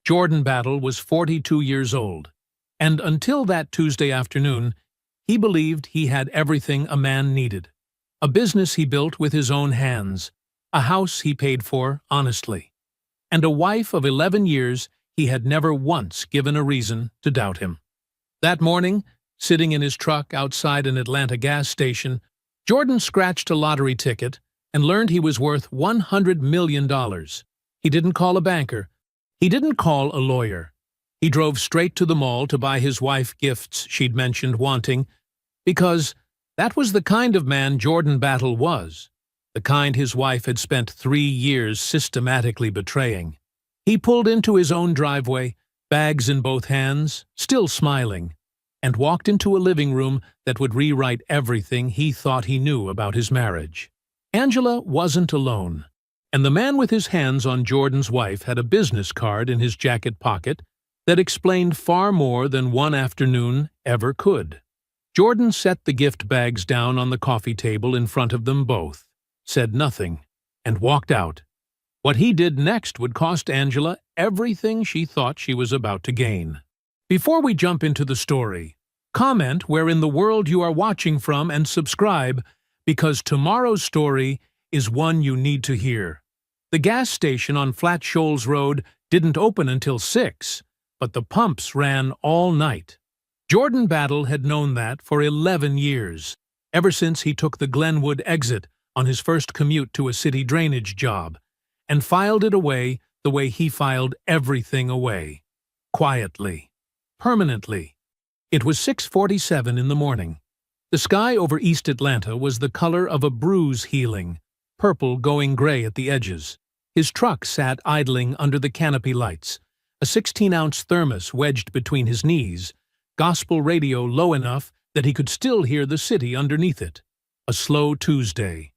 Jordan Battle was 42 years old, and until that Tuesday afternoon, he believed he had everything a man needed. A business he built with his own hands, a house he paid for honestly, and a wife of 11 years he had never once given a reason to doubt him. That morning, sitting in his truck outside an Atlanta gas station, Jordan scratched a lottery ticket and learned he was worth $100 million. He didn't call a banker. He didn't call a lawyer. He drove straight to the mall to buy his wife gifts she'd mentioned wanting, because that was the kind of man Jordan Battle was, the kind his wife had spent 3 years systematically betraying. He pulled into his own driveway, bags in both hands, still smiling, and walked into a living room that would rewrite everything he thought he knew about his marriage. Angela wasn't alone, and the man with his hands on Jordan's wife had a business card in his jacket pocket that explained far more than one afternoon ever could. Jordan set the gift bags down on the coffee table in front of them both, said nothing, and walked out. What he did next would cost Angela everything she thought she was about to gain. Before we jump into the story, comment where in the world you are watching from and subscribe, because tomorrow's story is one you need to hear. The gas station on Flat Shoals Road didn't open until 6, but the pumps ran all night. Jordan Battle had known that for 11 years, ever since he took the Glenwood exit on his first commute to a city drainage job, and filed it away the way he filed everything away. Quietly. Permanently. It was 6:47 in the morning. The sky over East Atlanta was the color of a bruise healing, purple going gray at the edges. His truck sat idling under the canopy lights, a 16-ounce thermos wedged between his knees, gospel radio low enough that he could still hear the city underneath it. A slow Tuesday.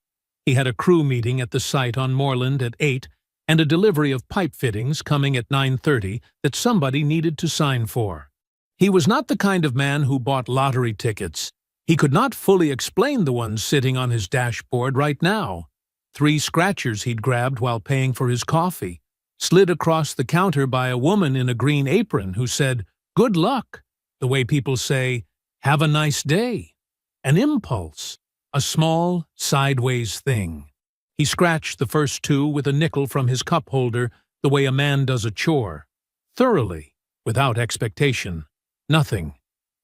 He had a crew meeting at the site on Moreland at 8 and a delivery of pipe fittings coming at 9:30 that somebody needed to sign for. He was not the kind of man who bought lottery tickets. He could not fully explain the ones sitting on his dashboard right now. 3 scratchers he'd grabbed while paying for his coffee, slid across the counter by a woman in a green apron who said, "Good luck," the way people say, "Have a nice day." An impulse, a small, sideways thing. He scratched the first 2 with a nickel from his cup holder the way a man does a chore. Thoroughly, without expectation. Nothing.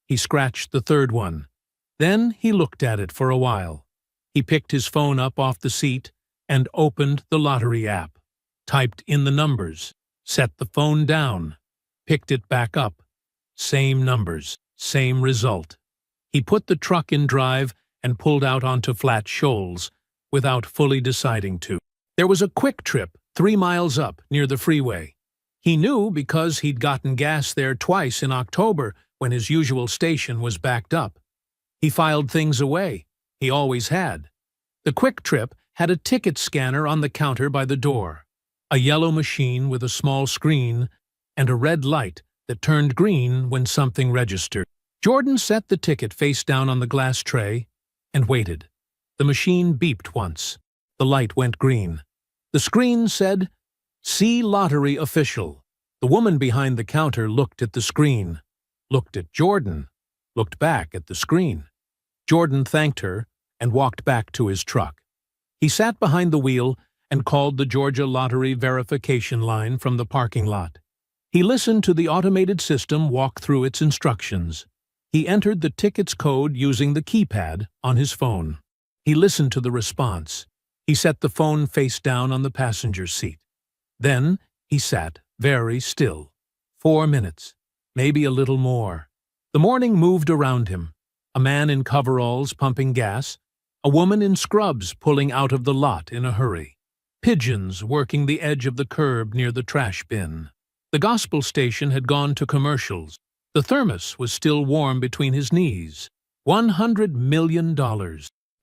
He scratched the third one. Then he looked at it for a while. He picked his phone up off the seat and opened the lottery app, typed in the numbers, set the phone down, picked it back up. Same numbers, same result. He put the truck in drive and pulled out onto Flat Shoals without fully deciding to. There was a quick trip 3 miles up near the freeway. He knew because he'd gotten gas there twice in October when his usual station was backed up. He filed things away. He always had. The quick trip had a ticket scanner on the counter by the door, a yellow machine with a small screen, and a red light that turned green when something registered. Jordan set the ticket face down on the glass tray and waited. The machine beeped once. The light went green. The screen said, "See Lottery Official." The woman behind the counter looked at the screen, looked at Jordan, looked back at the screen. Jordan thanked her and walked back to his truck. He sat behind the wheel and called the Georgia Lottery verification line from the parking lot. He listened to the automated system walk through its instructions. He entered the ticket's code using the keypad on his phone. He listened to the response. He set the phone face down on the passenger seat. Then he sat very still. 4 minutes, maybe a little more. The morning moved around him. A man in coveralls pumping gas, a woman in scrubs pulling out of the lot in a hurry, pigeons working the edge of the curb near the trash bin. The gospel station had gone to commercials. The thermos was still warm between his knees. $100 million.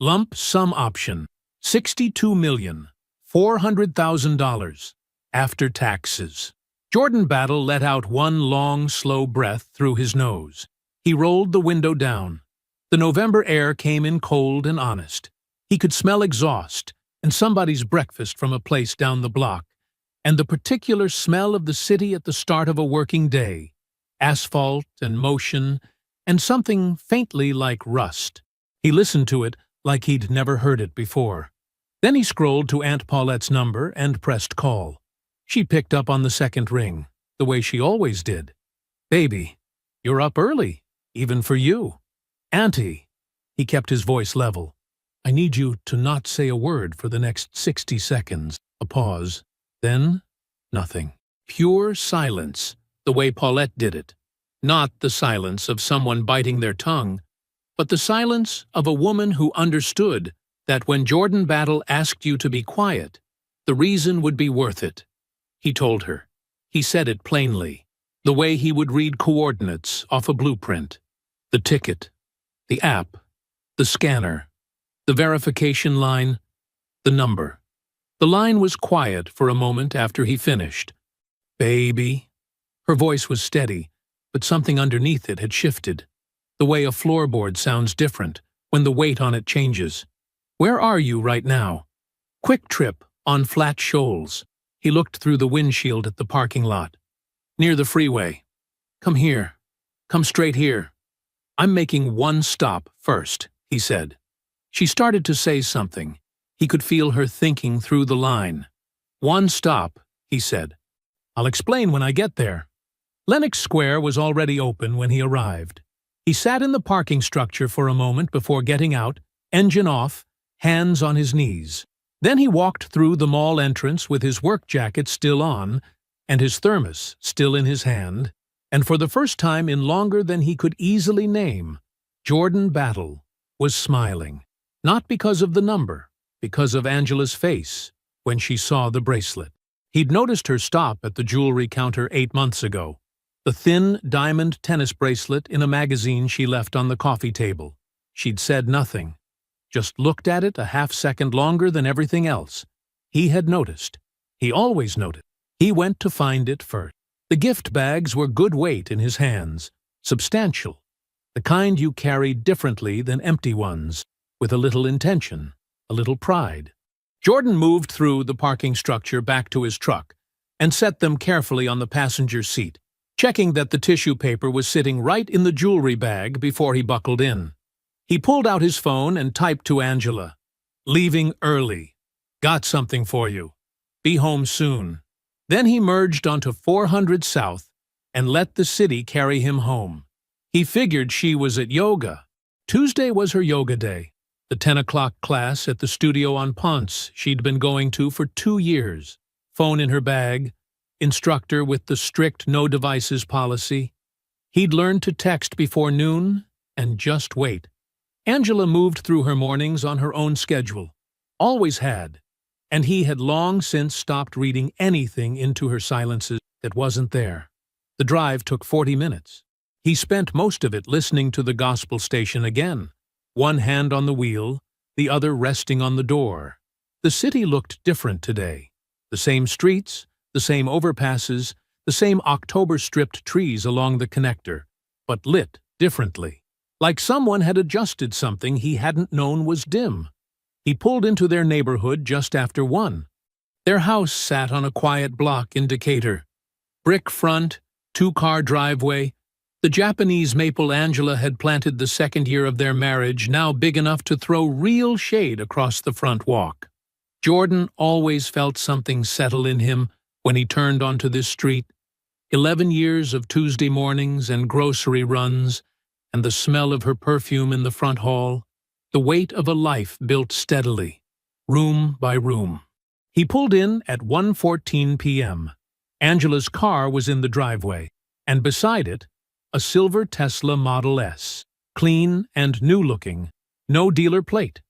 Lump sum option. $62,400,000. After taxes. Jordan Battle let out one long, slow breath through his nose. He rolled the window down. The November air came in cold and honest. He could smell exhaust and somebody's breakfast from a place down the block, and the particular smell of the city at the start of a working day, asphalt and motion, and something faintly like rust. He listened to it like he'd never heard it before. Then he scrolled to Aunt Paulette's number and pressed call. She picked up on the second ring, the way she always did. "Baby, you're up early, even for you." "Auntie," he kept his voice level, "I need you to not say a word for the next 60 seconds. A pause. Then, nothing. Pure silence, the way Paulette did it. Not the silence of someone biting their tongue, but the silence of a woman who understood that when Jordan Battle asked you to be quiet, the reason would be worth it. He told her. He said it plainly, the way he would read coordinates off a blueprint. The ticket, the app, the scanner, the verification line, the number. The line was quiet for a moment after he finished. "Baby." Her voice was steady, but something underneath it had shifted. The way a floorboard sounds different when the weight on it changes. "Where are you right now?" "Quick Trip on Flat Shoals." He looked through the windshield at the parking lot. "Near the freeway." "Come here. Come straight here." "I'm making one stop first," he said. She started to say something. He could feel her thinking through the line. "One stop," he said. "I'll explain when I get there." Lenox Square was already open when he arrived. He sat in the parking structure for a moment before getting out, engine off, hands on his knees. Then he walked through the mall entrance with his work jacket still on and his thermos still in his hand, and for the first time in longer than he could easily name, Jordan Battle was smiling. Not because of the number, because of Angela's face when she saw the bracelet. He'd noticed her stop at the jewelry counter 8 months ago. The thin diamond tennis bracelet in a magazine she left on the coffee table. She'd said nothing. Just looked at it a half-second longer than everything else. He had noticed. He always noticed. He went to find it first. The gift bags were good weight in his hands, substantial, the kind you carry differently than empty ones, with a little intention, a little pride. Jordan moved through the parking structure back to his truck and set them carefully on the passenger seat, checking that the tissue paper was sitting right in the jewelry bag before he buckled in. He pulled out his phone and typed to Angela, "Leaving early. Got something for you. Be home soon." Then he merged onto 400 South and let the city carry him home. He figured she was at yoga. Tuesday was her yoga day, the 10 o'clock class at the studio on Ponce she'd been going to for 2 years. Phone in her bag, instructor with the strict no devices policy. He'd learned to text before noon and just wait. Angela moved through her mornings on her own schedule, always had, and he had long since stopped reading anything into her silences that wasn't there. The drive took 40 minutes. He spent most of it listening to the gospel station again, one hand on the wheel, the other resting on the door. The city looked different today. The same streets, the same overpasses, the same October-stripped trees along the connector, but lit differently. Like someone had adjusted something he hadn't known was dim. He pulled into their neighborhood just after 1. Their house sat on a quiet block in Decatur. Brick front, 2-car driveway. The Japanese maple Angela had planted the second year of their marriage, now big enough to throw real shade across the front walk. Jordan always felt something settle in him when he turned onto this street. 11 years of Tuesday mornings and grocery runs, and the smell of her perfume in the front hall, the weight of a life built steadily, room by room. He pulled in at 1:14 p.m. Angela's car was in the driveway, and beside it, a silver Tesla Model S, clean and new-looking, no dealer plate,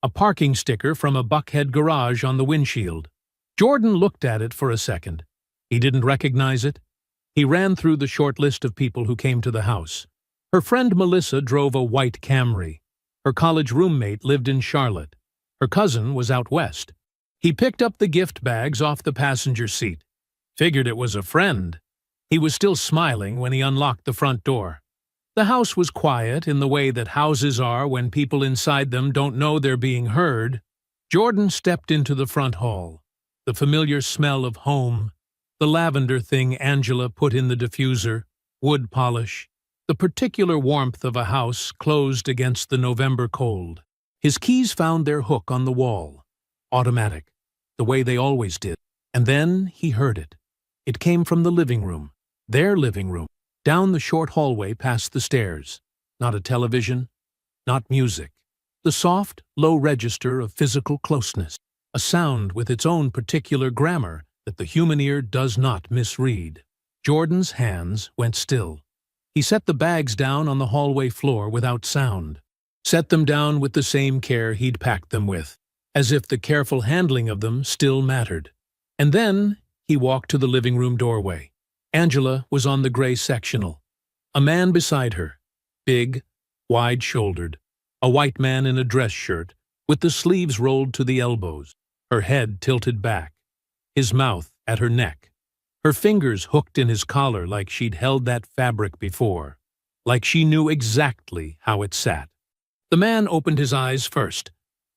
a parking sticker from a Buckhead garage on the windshield. Jordan looked at it for a second. He didn't recognize it. He ran through the short list of people who came to the house. Her friend Melissa drove a white Camry. Her college roommate lived in Charlotte. Her cousin was out west. He picked up the gift bags off the passenger seat. Figured it was a friend. He was still smiling when he unlocked the front door. The house was quiet in the way that houses are when people inside them don't know they're being heard. Jordan stepped into the front hall. the familiar smell of home, the lavender thing Angela put in the diffuser, wood polish, the particular warmth of a house closed against the November cold. His keys found their hook on the wall, automatic, the way they always did. And then he heard it. It came from the living room, their living room, down the short hallway past the stairs. Not a television, not music. The soft, low register of physical closeness, a sound with its own particular grammar that the human ear does not misread. Jordan's hands went still. He set the bags down on the hallway floor without sound, set them down with the same care he'd packed them with, as if the careful handling of them still mattered. And then he walked to the living room doorway. Angela was on the gray sectional. A man beside her, big, wide-shouldered, a white man in a dress shirt, with the sleeves rolled to the elbows, her head tilted back, his mouth at her neck, her fingers hooked in his collar like she'd held that fabric before, like she knew exactly how it sat. The man opened his eyes first.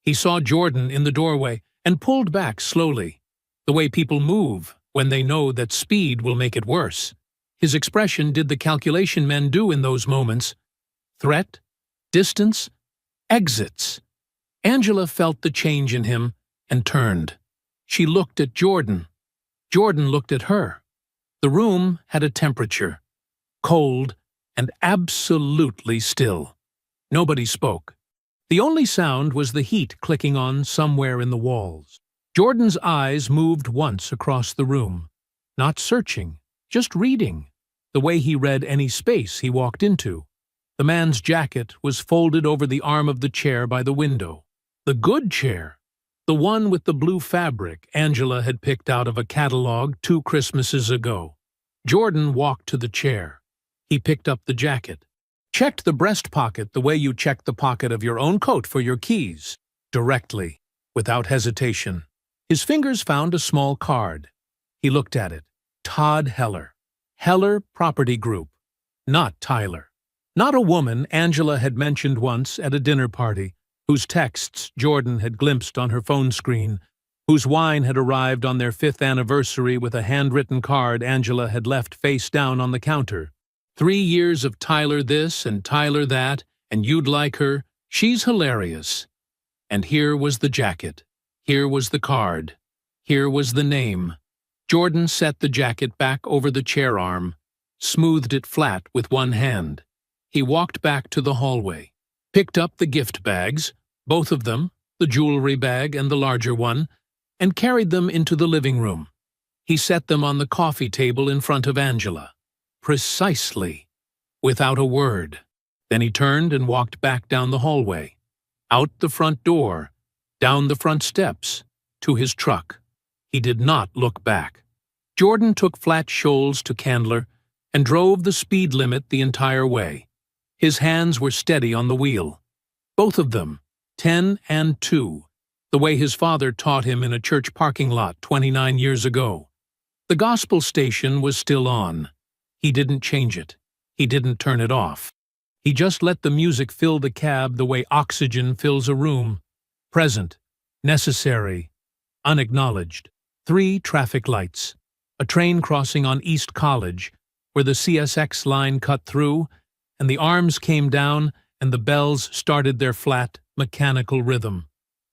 He saw Jordan in the doorway and pulled back slowly, the way people move when they know that speed will make it worse. His expression did the calculation men do in those moments. Threat, distance, exits. Angela felt the change in him and turned. She looked at Jordan. Jordan looked at her. The room had a temperature, cold and absolutely still. Nobody spoke. The only sound was the heat clicking on somewhere in the walls. Jordan's eyes moved once across the room, not searching, just reading, the way he read any space he walked into. The man's jacket was folded over the arm of the chair by the window. The good chair, the one with the blue fabric Angela had picked out of a catalog 2 Christmases ago. Jordan walked to the chair. He picked up the jacket, checked the breast pocket the way you check the pocket of your own coat for your keys, directly, without hesitation. His fingers found a small card. He looked at it. Todd Heller. Heller Property Group. Not Tyler. Not a woman Angela had mentioned once at a dinner party, whose texts Jordan had glimpsed on her phone screen, whose wine had arrived on their 5th anniversary with a handwritten card Angela had left face down on the counter. 3 years of Tyler this and Tyler that, and you'd like her. She's hilarious. And here was the jacket. Here was the card. Here was the name. Jordan set the jacket back over the chair arm, smoothed it flat with one hand. He walked back to the hallway, picked up the gift bags, both of them, the jewelry bag and the larger one, and carried them into the living room. He set them on the coffee table in front of Angela. Precisely, without a word. Then he turned and walked back down the hallway, out the front door, down the front steps, to his truck. He did not look back. Jordan took Flat Shoals to Candler and drove the speed limit the entire way. His hands were steady on the wheel. Both of them, 10 and 2, the way his father taught him in a church parking lot 29 years ago. The gospel station was still on. He didn't change it. He didn't turn it off. He just let the music fill the cab the way oxygen fills a room. Present, necessary, unacknowledged. 3 traffic lights. A train crossing on East College, where the CSX line cut through, and the arms came down and the bells started their flat, mechanical rhythm.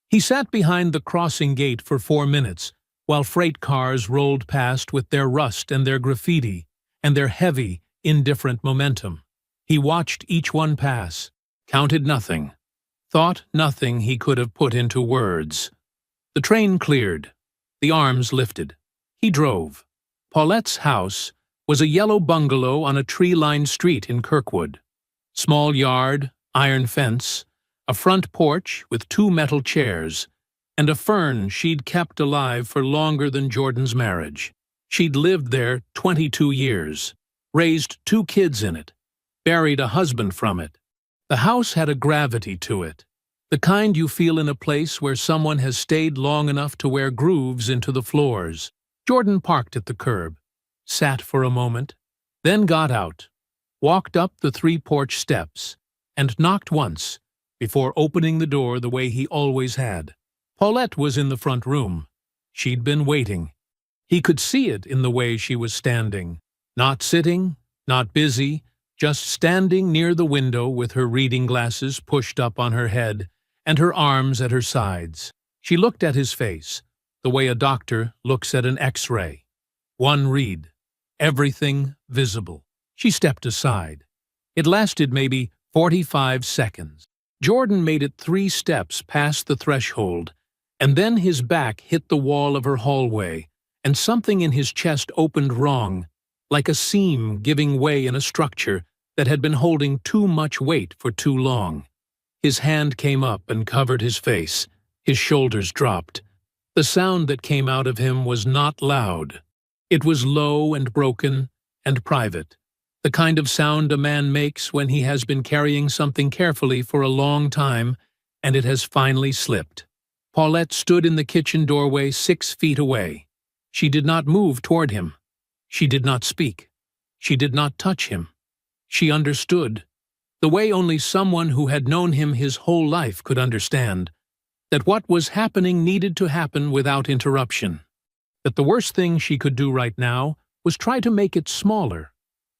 He sat behind the crossing gate for 4 minutes, while freight cars rolled past with their rust and their graffiti, and their heavy, indifferent momentum. He watched each one pass, counted nothing, thought nothing he could have put into words. The train cleared. The arms lifted. He drove. Paulette's house was a yellow bungalow on a tree-lined street in Kirkwood. Small yard, iron fence, a front porch with 2 metal chairs, and a fern she'd kept alive for longer than Jordan's marriage. She'd lived there 22 years, raised 2 kids in it, buried a husband from it. The house had a gravity to it, the kind you feel in a place where someone has stayed long enough to wear grooves into the floors. Jordan parked at the curb, sat for a moment, then got out, walked up the 3 porch steps, and knocked once before opening the door the way he always had. Paulette was in the front room, She'd been waiting. He could see it in the way she was standing. Not sitting, not busy, just standing near the window with her reading glasses pushed up on her head and her arms at her sides. She looked at his face, the way a doctor looks at an X-ray. One read. Everything visible. She stepped aside. It lasted maybe 45 seconds. Jordan made it 3 steps past the threshold, and then his back hit the wall of her hallway, and something in his chest opened wrong, like a seam giving way in a structure that had been holding too much weight for too long. His hand came up and covered his face. His shoulders dropped. The sound that came out of him was not loud. It was low and broken and private, the kind of sound a man makes when he has been carrying something carefully for a long time and it has finally slipped. Paulette stood in the kitchen doorway 6 feet away. She did not move toward him. She did not speak. She did not touch him. She understood, the way only someone who had known him his whole life could understand, that what was happening needed to happen without interruption. That the worst thing she could do right now was try to make it smaller.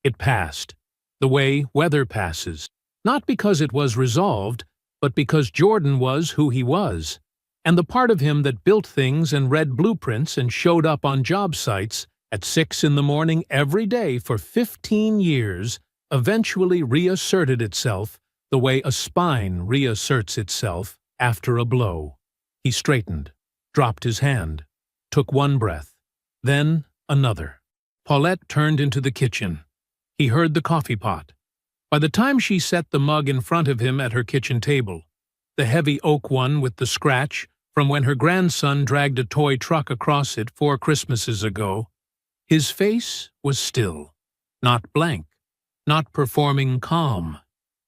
It passed, the way weather passes, not because it was resolved, but because Jordan was who he was, and the part of him that built things and read blueprints and showed up on job sites at 6 in the morning every day for 15 years eventually reasserted itself the way a spine reasserts itself after a blow. He straightened, dropped his hand, took one breath, then another. Paulette turned into the kitchen. He heard the coffee pot. By the time she set the mug in front of him at her kitchen table, the heavy oak one with the scratch from when her grandson dragged a toy truck across it 4 Christmases ago, his face was still, not blank, not performing calm,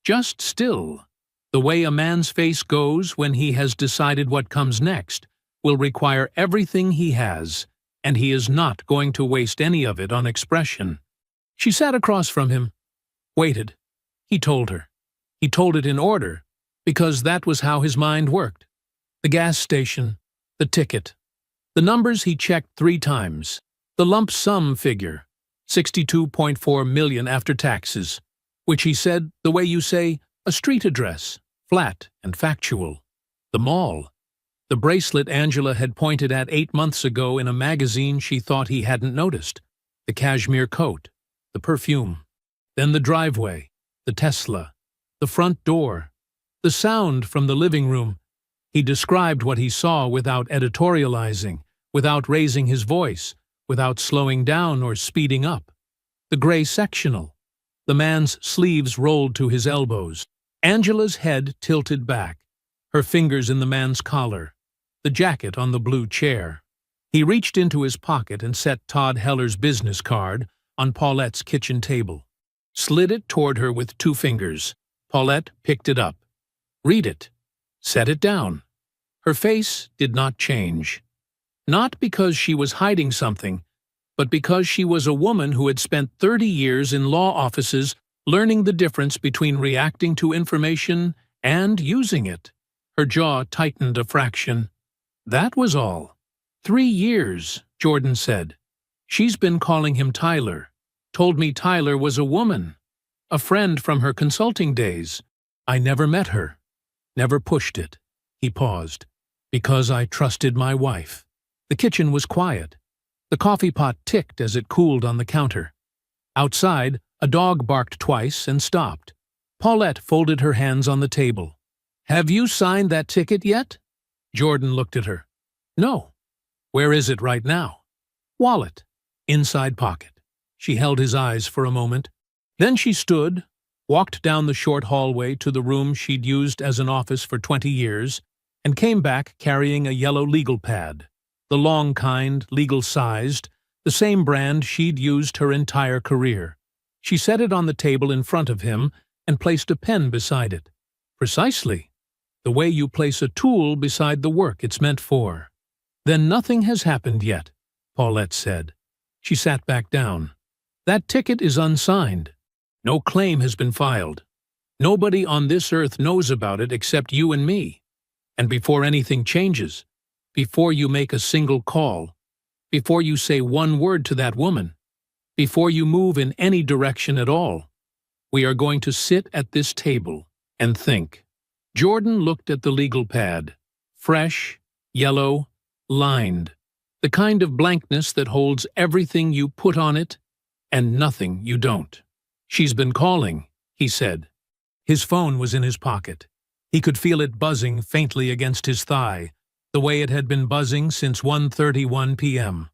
just still. The way a man's face goes when he has decided what comes next will require everything he has, and he is not going to waste any of it on expression. She sat across from him, waited. He told her. He told it in order, because that was how his mind worked. The gas station, the ticket, the numbers he checked 3 times, the lump sum figure, 62.4 million after taxes, which he said the way you say a street address, flat and factual. The mall, the bracelet Angela had pointed at 8 months ago in a magazine she thought he hadn't noticed, the cashmere coat, the perfume, then the driveway, the Tesla, the front door, the sound from the living room. He described what he saw without editorializing, without raising his voice, without slowing down or speeding up. The gray sectional, the man's sleeves rolled to his elbows, Angela's head tilted back, her fingers in the man's collar, the jacket on the blue chair. He reached into his pocket and set Todd Heller's business card on Paulette's kitchen table, slid it toward her with 2 fingers. Paulette picked it up. Read it. Set it down. Her face did not change. Not because she was hiding something, but because she was a woman who had spent 30 years in law offices learning the difference between reacting to information and using it. Her jaw tightened a fraction. That was all. 3 years, Jordan said. She's been calling him Tyler. Told me Tyler was a woman. A friend from her consulting days. I never met her. Never pushed it. He paused. Because I trusted my wife. The kitchen was quiet. The coffee pot ticked as it cooled on the counter. Outside, a dog barked twice and stopped. Paulette folded her hands on the table. Have you signed that ticket yet? Jordan looked at her. No. Where is it right now? Wallet. Inside pocket. She held his eyes for a moment. Then she stood, walked down the short hallway to the room she'd used as an office for 20 years, and came back carrying a yellow legal pad, the long kind, legal-sized, the same brand she'd used her entire career. She set it on the table in front of him and placed a pen beside it. Precisely. The way you place a tool beside the work it's meant for. Then nothing has happened yet, Paulette said. She sat back down. That ticket is unsigned. No claim has been filed. Nobody on this earth knows about it except you and me. And before anything changes, before you make a single call, before you say one word to that woman, before you move in any direction at all, we are going to sit at this table and think." Jordan looked at the legal pad. Fresh, yellow, lined. The kind of blankness that holds everything you put on it and nothing you don't. "She's been calling," he said. His phone was in his pocket. He could feel it buzzing faintly against his thigh, the way it had been buzzing since 1:31 p.m.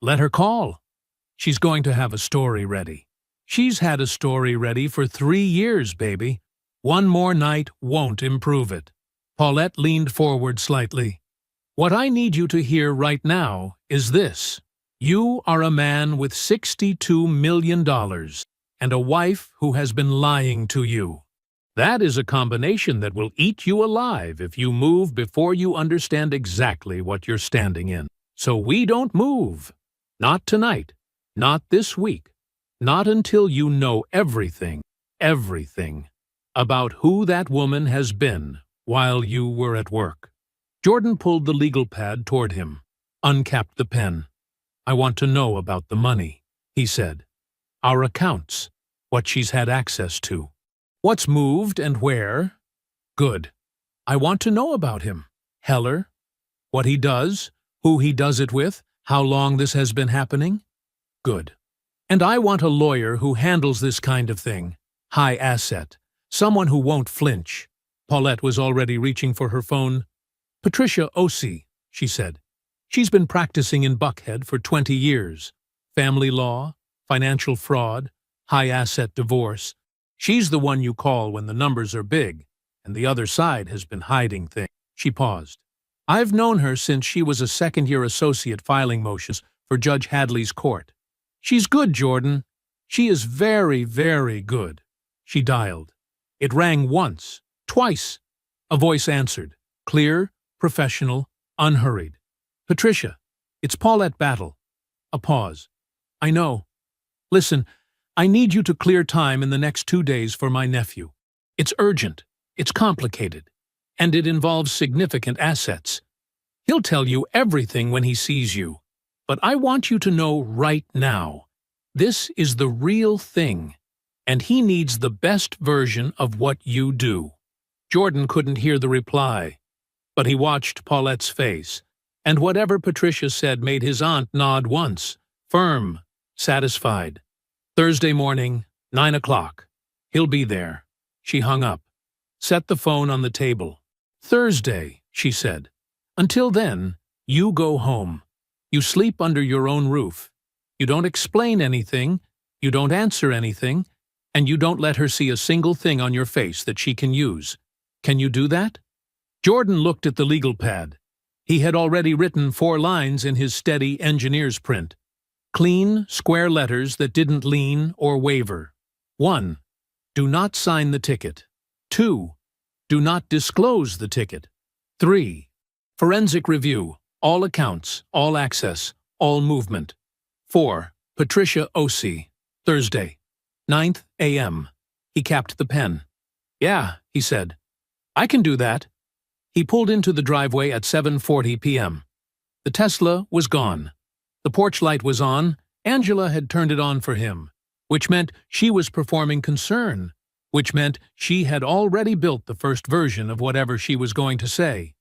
Let her call. She's going to have a story ready. She's had a story ready for 3 years, baby. One more night won't improve it. Paulette leaned forward slightly. "What I need you to hear right now is this. You are a man with $62 million and a wife who has been lying to you. That is a combination that will eat you alive if you move before you understand exactly what you're standing in. So we don't move. Not tonight. Not this week. Not until you know everything, about who that woman has been while you were at work." Jordan pulled the legal pad toward him, uncapped the pen. "I want to know about the money," he said. "Our accounts, what she's had access to. What's moved and where? Good. I want to know about him. Heller, what he does, who he does it with, how long this has been happening. Good. And I want a lawyer who handles this kind of thing. High asset. Someone who won't flinch." Paulette was already reaching for her phone. "Patricia Osei," she said. "She's been practicing in Buckhead for 20 years. Family law, financial fraud, high asset divorce. She's the one you call when the numbers are big, and the other side has been hiding things." She paused. "I've known her since she was a second-year associate filing motions for Judge Hadley's court. She's good, Jordan. She is very, very good." She dialed. It rang once, twice. A voice answered, clear, professional, unhurried. "Patricia, it's Paulette Battle." A pause. "I know. Listen, I need you to clear time in the next 2 days for my nephew. It's urgent, it's complicated, and it involves significant assets. He'll tell you everything when he sees you, but I want you to know right now, this is the real thing, and he needs the best version of what you do." Jordan couldn't hear the reply, but he watched Paulette's face, and whatever Patricia said made his aunt nod once, firm, satisfied. "Thursday morning, 9 o'clock. He'll be there." She hung up, set the phone on the table. "Thursday," she said. "Until then, you go home. You sleep under your own roof. You don't explain anything, you don't answer anything, and you don't let her see a single thing on your face that she can use. Can you do that?" Jordan looked at the legal pad. He had already written 4 lines in his steady engineer's print. Clean, square letters that didn't lean or waver. 1. Do not sign the ticket. 2. Do not disclose the ticket. 3. Forensic review. All accounts, all access, all movement. 4. Patricia Osei. Thursday, 9th a.m. He capped the pen. "Yeah," he said. "I can do that." He pulled into the driveway at 7:40 p.m. The Tesla was gone. The porch light was on. Angela had turned it on for him, which meant she was performing concern, which meant she had already built the first version of whatever she was going to say.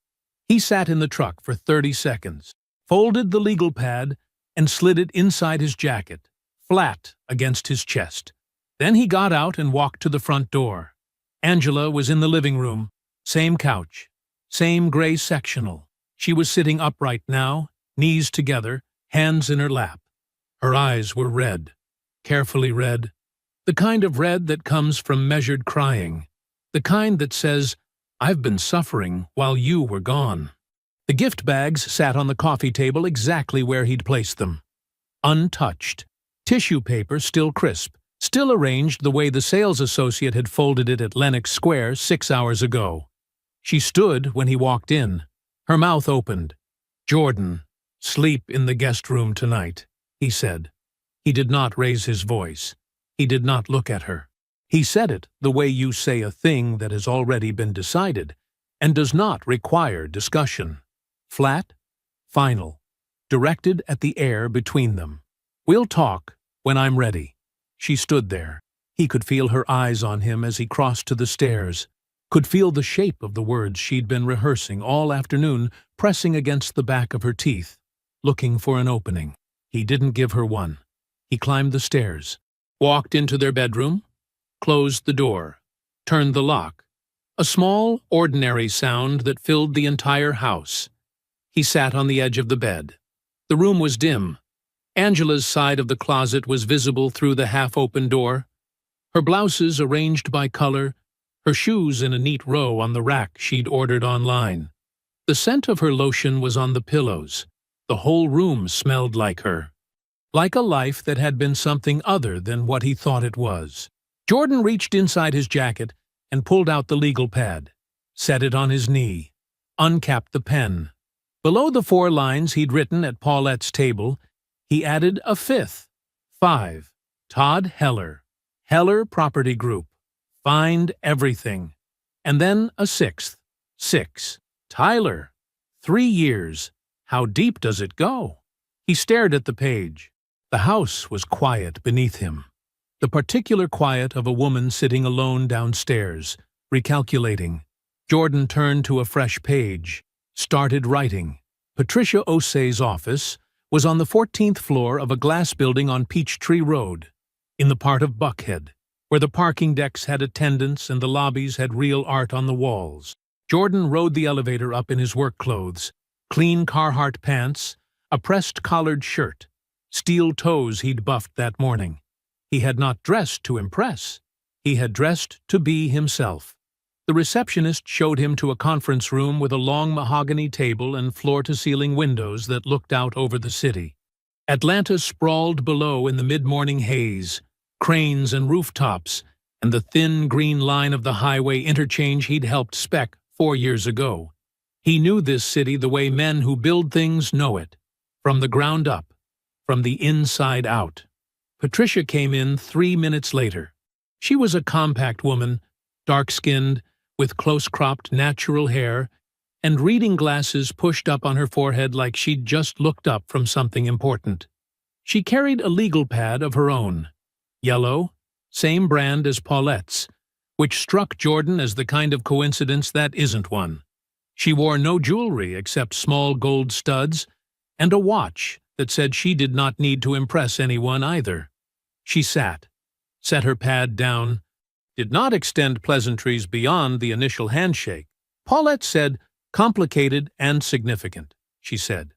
He sat in the truck for 30 seconds, folded the legal pad, and slid it inside his jacket, flat against his chest. Then he got out and walked to the front door. Angela was in the living room, same couch, same gray sectional. She was sitting upright now, knees together, hands in her lap. Her eyes were red, carefully red, the kind of red that comes from measured crying, the kind that says, "I've been suffering while you were gone." The gift bags sat on the coffee table exactly where he'd placed them. Untouched. Tissue paper still crisp, still arranged the way the sales associate had folded it at Lenox Square 6 hours ago. She stood when he walked in, her mouth opened. "Jordan, sleep in the guest room tonight," he said. He did not raise his voice. He did not look at her. He said it the way you say a thing that has already been decided and does not require discussion. Flat, final, directed at the air between them. "We'll talk when I'm ready." She stood there. He could feel her eyes on him as he crossed to the stairs, could feel the shape of the words she'd been rehearsing all afternoon pressing against the back of her teeth, looking for an opening. He didn't give her one. He climbed the stairs, walked into their bedroom, closed the door, turned the lock. A small, ordinary sound that filled the entire house. He sat on the edge of the bed. The room was dim. Angela's side of the closet was visible through the half-open door, her blouses arranged by color, her shoes in a neat row on the rack she'd ordered online. The scent of her lotion was on the pillows. The whole room smelled like her. Like a life that had been something other than what he thought it was. Jordan reached inside his jacket and pulled out the legal pad, set it on his knee, uncapped the pen. Below the 4 lines he'd written at Paulette's table, he added a 5th. 5. Todd Heller. Heller Property Group. Find everything. And then a 6th. 6. Tyler. 3 years. How deep does it go? He stared at the page. The house was quiet beneath him. The particular quiet of a woman sitting alone downstairs, recalculating. Jordan turned to a fresh page, started writing. Patricia Osei's office was on the 14th floor of a glass building on Peachtree Road, in the part of Buckhead, where the parking decks had attendants and the lobbies had real art on the walls. Jordan rode the elevator up in his work clothes, clean Carhartt pants, a pressed collared shirt, steel toes he'd buffed that morning. He had not dressed to impress. He had dressed to be himself. The receptionist showed him to a conference room with a long mahogany table and floor-to-ceiling windows that looked out over the city. Atlanta sprawled below in the mid-morning haze, cranes and rooftops, and the thin green line of the highway interchange he'd helped spec 4 years ago. He knew this city the way men who build things know it, from the ground up, from the inside out. Patricia came in 3 minutes later. She was a compact woman, dark-skinned, with close-cropped natural hair, and reading glasses pushed up on her forehead like she'd just looked up from something important. She carried a legal pad of her own, yellow, same brand as Paulette's, which struck Jordan as the kind of coincidence that isn't one. She wore no jewelry except small gold studs and a watch that said she did not need to impress anyone either. She sat, set her pad down, did not extend pleasantries beyond the initial handshake. Paulette said, "Complicated and significant," she said.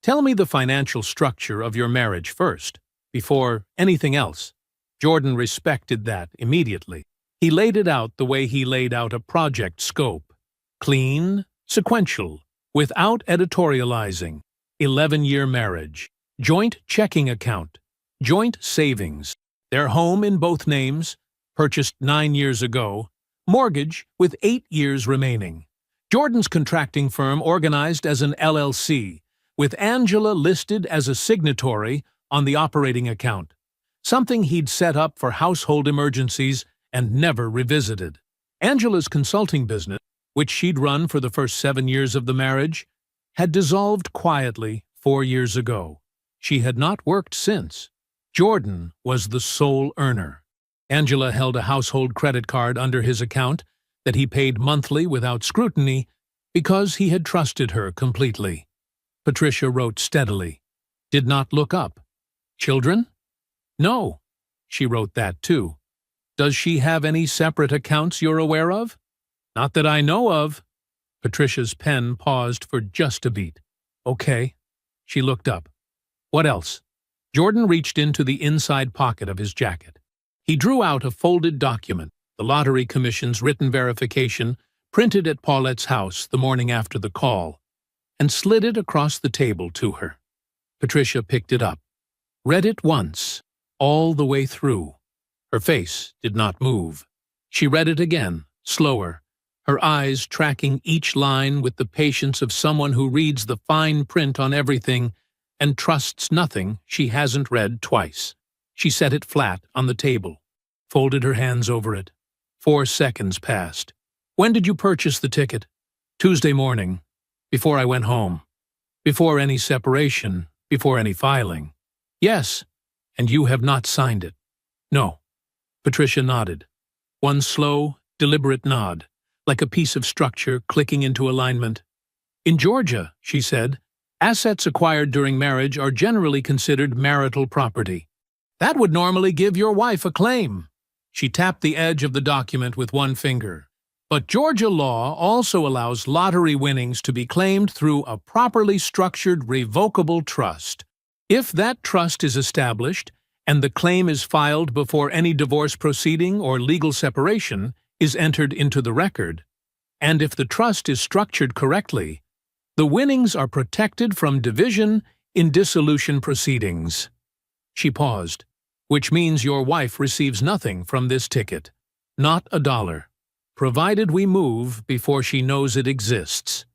"Tell me the financial structure of your marriage first, before anything else." Jordan respected that immediately. He laid it out the way he laid out a project scope. Clean, sequential, without editorializing. 11-year marriage. Joint checking account. Joint savings. Their home in both names, purchased 9 years ago. Mortgage with 8 years remaining. Jordan's contracting firm organized as an LLC, with Angela listed as a signatory on the operating account, something he'd set up for household emergencies and never revisited. Angela's consulting business, which she'd run for the first 7 years of the marriage, had dissolved quietly 4 years ago. She had not worked since. Jordan was the sole earner. Angela held a household credit card under his account that he paid monthly without scrutiny because he had trusted her completely. Patricia wrote steadily, did not look up. Children? No. She wrote that too. Does she have any separate accounts you're aware of? Not that I know of. Patricia's pen paused for just a beat. Okay. She looked up. What else? Jordan reached into the inside pocket of his jacket. He drew out a folded document, the Lottery Commission's written verification, printed at Paulette's house the morning after the call, and slid it across the table to her. Patricia picked it up, read it once, all the way through. Her face did not move. She read it again, slower, her eyes tracking each line with the patience of someone who reads the fine print on everything and trusts nothing she hasn't read twice. She set it flat on the table, folded her hands over it. 4 seconds passed. When did you purchase the ticket? Tuesday morning, before I went home. Before any separation, before any filing. Yes, and you have not signed it. No. Patricia nodded. One slow, deliberate nod, like a piece of structure clicking into alignment. In Georgia, she said, assets acquired during marriage are generally considered marital property. That would normally give your wife a claim. She tapped the edge of the document with one finger. But Georgia law also allows lottery winnings to be claimed through a properly structured revocable trust. If that trust is established, and the claim is filed before any divorce proceeding or legal separation is entered into the record, and if the trust is structured correctly, the winnings are protected from division in dissolution proceedings. She paused, which means your wife receives nothing from this ticket, not a dollar, provided we move before she knows it exists.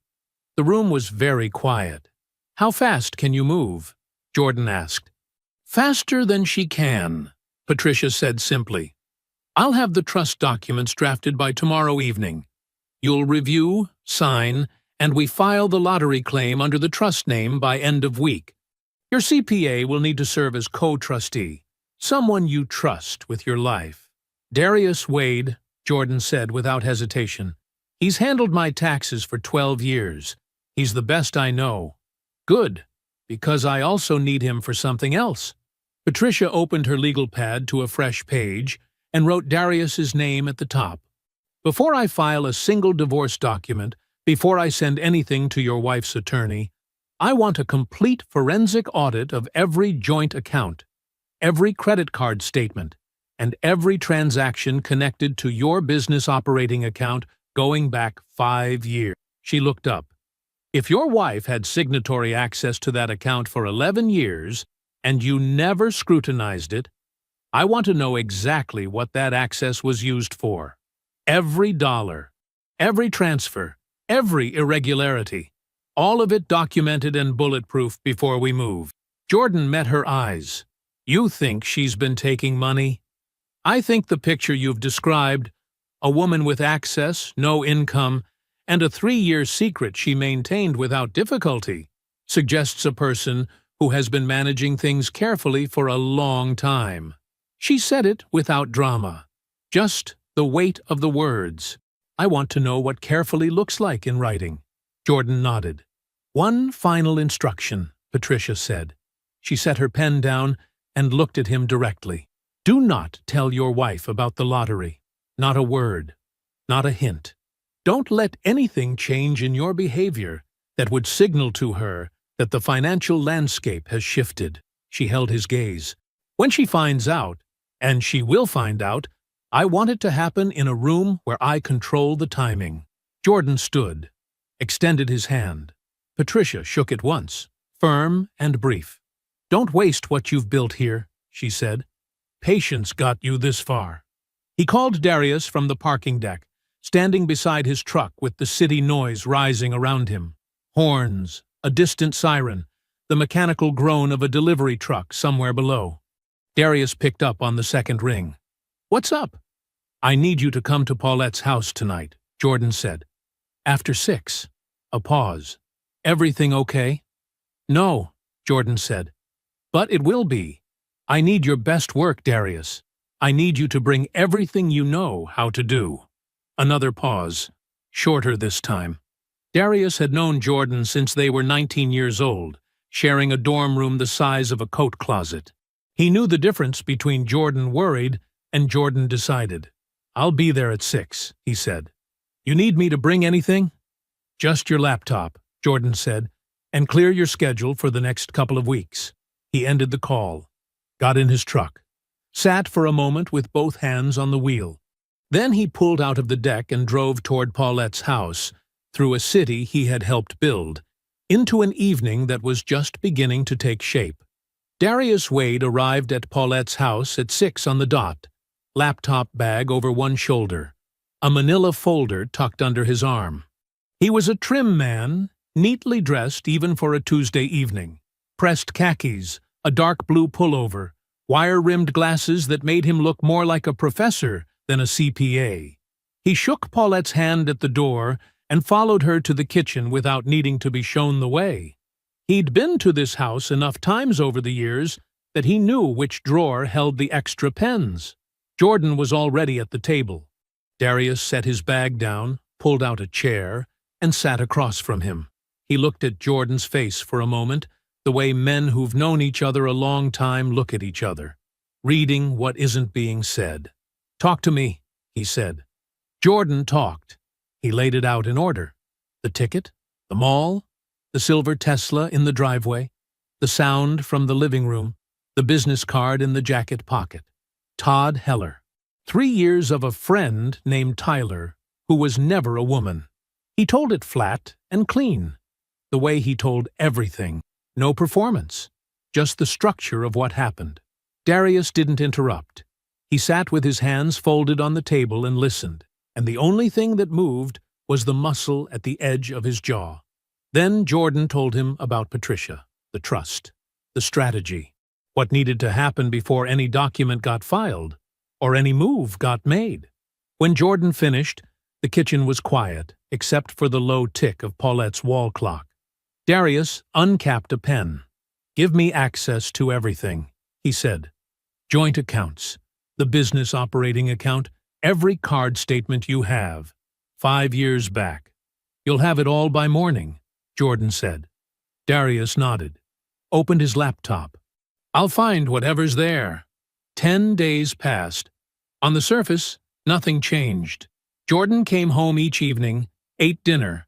The room was very quiet. How fast can you move? Jordan asked. Faster than she can, Patricia said simply. I'll have the trust documents drafted by tomorrow evening. You'll review, sign, and we file the lottery claim under the trust name by end of week. Your CPA will need to serve as co-trustee, someone you trust with your life. Darius Wade, Jordan said without hesitation. He's handled my taxes for 12 years. He's the best I know. Good, because I also need him for something else. Patricia opened her legal pad to a fresh page and wrote Darius's name at the top. Before I file a single divorce document, before I send anything to your wife's attorney, I want a complete forensic audit of every joint account, every credit card statement, and every transaction connected to your business operating account going back 5 years. She looked up. If your wife had signatory access to that account for 11 years and you never scrutinized it, I want to know exactly what that access was used for. Every dollar, every transfer, every irregularity, all of it documented and bulletproof before we move. Jordan met her eyes. You think she's been taking money? I think the picture you've described, a woman with access, no income, and a 3-year secret she maintained without difficulty, suggests a person who has been managing things carefully for a long time. She said it without drama, just the weight of the words. I want to know what carefully looks like in writing. Jordan nodded. One final instruction, Patricia said. She set her pen down and looked at him directly. Do not tell your wife about the lottery. Not a word. Not a hint. Don't let anything change in your behavior that would signal to her that the financial landscape has shifted. She held his gaze. When she finds out, and she will find out, I want it to happen in a room where I control the timing. Jordan stood, extended his hand. Patricia shook it once, firm and brief. Don't waste what you've built here, she said. Patience got you this far. He called Darius from the parking deck, standing beside his truck with the city noise rising around him. Horns, a distant siren, the mechanical groan of a delivery truck somewhere below. Darius picked up on the second ring. What's up? I need you to come to Paulette's house tonight, Jordan said. After 6. A pause. Everything okay? No, Jordan said. But it will be. I need your best work, Darius. I need you to bring everything you know how to do. Another pause, shorter this time. Darius had known Jordan since they were 19 years old, sharing a dorm room the size of a coat closet. He knew the difference between Jordan worried and Jordan decided. I'll be there at 6, he said. You need me to bring anything? Just your laptop, Jordan said, and clear your schedule for the next couple of weeks. He ended the call, got in his truck, sat for a moment with both hands on the wheel. Then he pulled out of the deck and drove toward Paulette's house, through a city he had helped build, into an evening that was just beginning to take shape. Darius Wade arrived at Paulette's house at 6 on the dot, laptop bag over one shoulder, a manila folder tucked under his arm. He was a trim man, neatly dressed even for a Tuesday evening, pressed khakis, a dark blue pullover, wire-rimmed glasses that made him look more like a professor than a CPA. He shook Paulette's hand at the door and followed her to the kitchen without needing to be shown the way. He'd been to this house enough times over the years that he knew which drawer held the extra pens. Jordan was already at the table. Darius set his bag down, pulled out a chair, and sat across from him. He looked at Jordan's face for a moment, the way men who've known each other a long time look at each other, reading what isn't being said. "Talk to me," he said. Jordan talked. He laid it out in order. The ticket, the mall, the silver Tesla in the driveway, the sound from the living room, the business card in the jacket pocket. Todd Heller. 3 years of a friend named Tyler, who was never a woman. He told it flat and clean, the way he told everything. No performance, just the structure of what happened. Darius didn't interrupt. He sat with his hands folded on the table and listened, and the only thing that moved was the muscle at the edge of his jaw. Then Jordan told him about Patricia, the trust, the strategy, what needed to happen before any document got filed, or any move got made. When Jordan finished, the kitchen was quiet, except for the low tick of Paulette's wall clock. Darius uncapped a pen. "Give me access to everything," he said. "Joint accounts, the business operating account, every card statement you have, 5 years back. You'll have it all by morning," Jordan said. Darius nodded, opened his laptop. "I'll find whatever's there." 10 days passed. On the surface, nothing changed. Jordan came home each evening, ate dinner,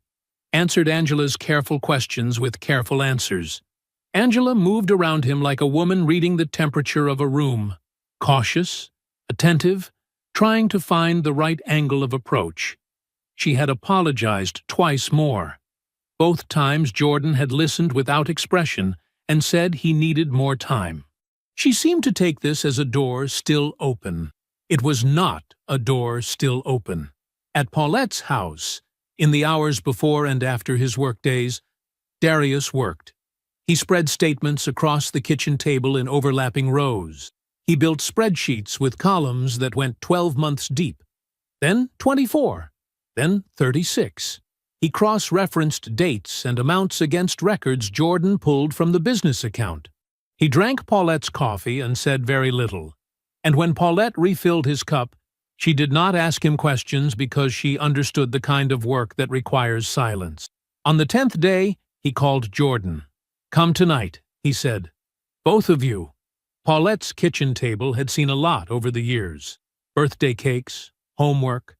answered Angela's careful questions with careful answers. Angela moved around him like a woman reading the temperature of a room, cautious, attentive, trying to find the right angle of approach. She had apologized twice more. Both times Jordan had listened without expression and said he needed more time. She seemed to take this as a door still open. It was not a door still open. At Paulette's house, in the hours before and after his workdays, Darius worked. He spread statements across the kitchen table in overlapping rows. He built spreadsheets with columns that went 12 months deep, then 24, then 36. He cross-referenced dates and amounts against records Jordan pulled from the business account. He drank Paulette's coffee and said very little, and when Paulette refilled his cup, she did not ask him questions because she understood the kind of work that requires silence. On the 10th day, he called Jordan. "Come tonight," he said. "Both of you." Paulette's kitchen table had seen a lot over the years. Birthday cakes, homework,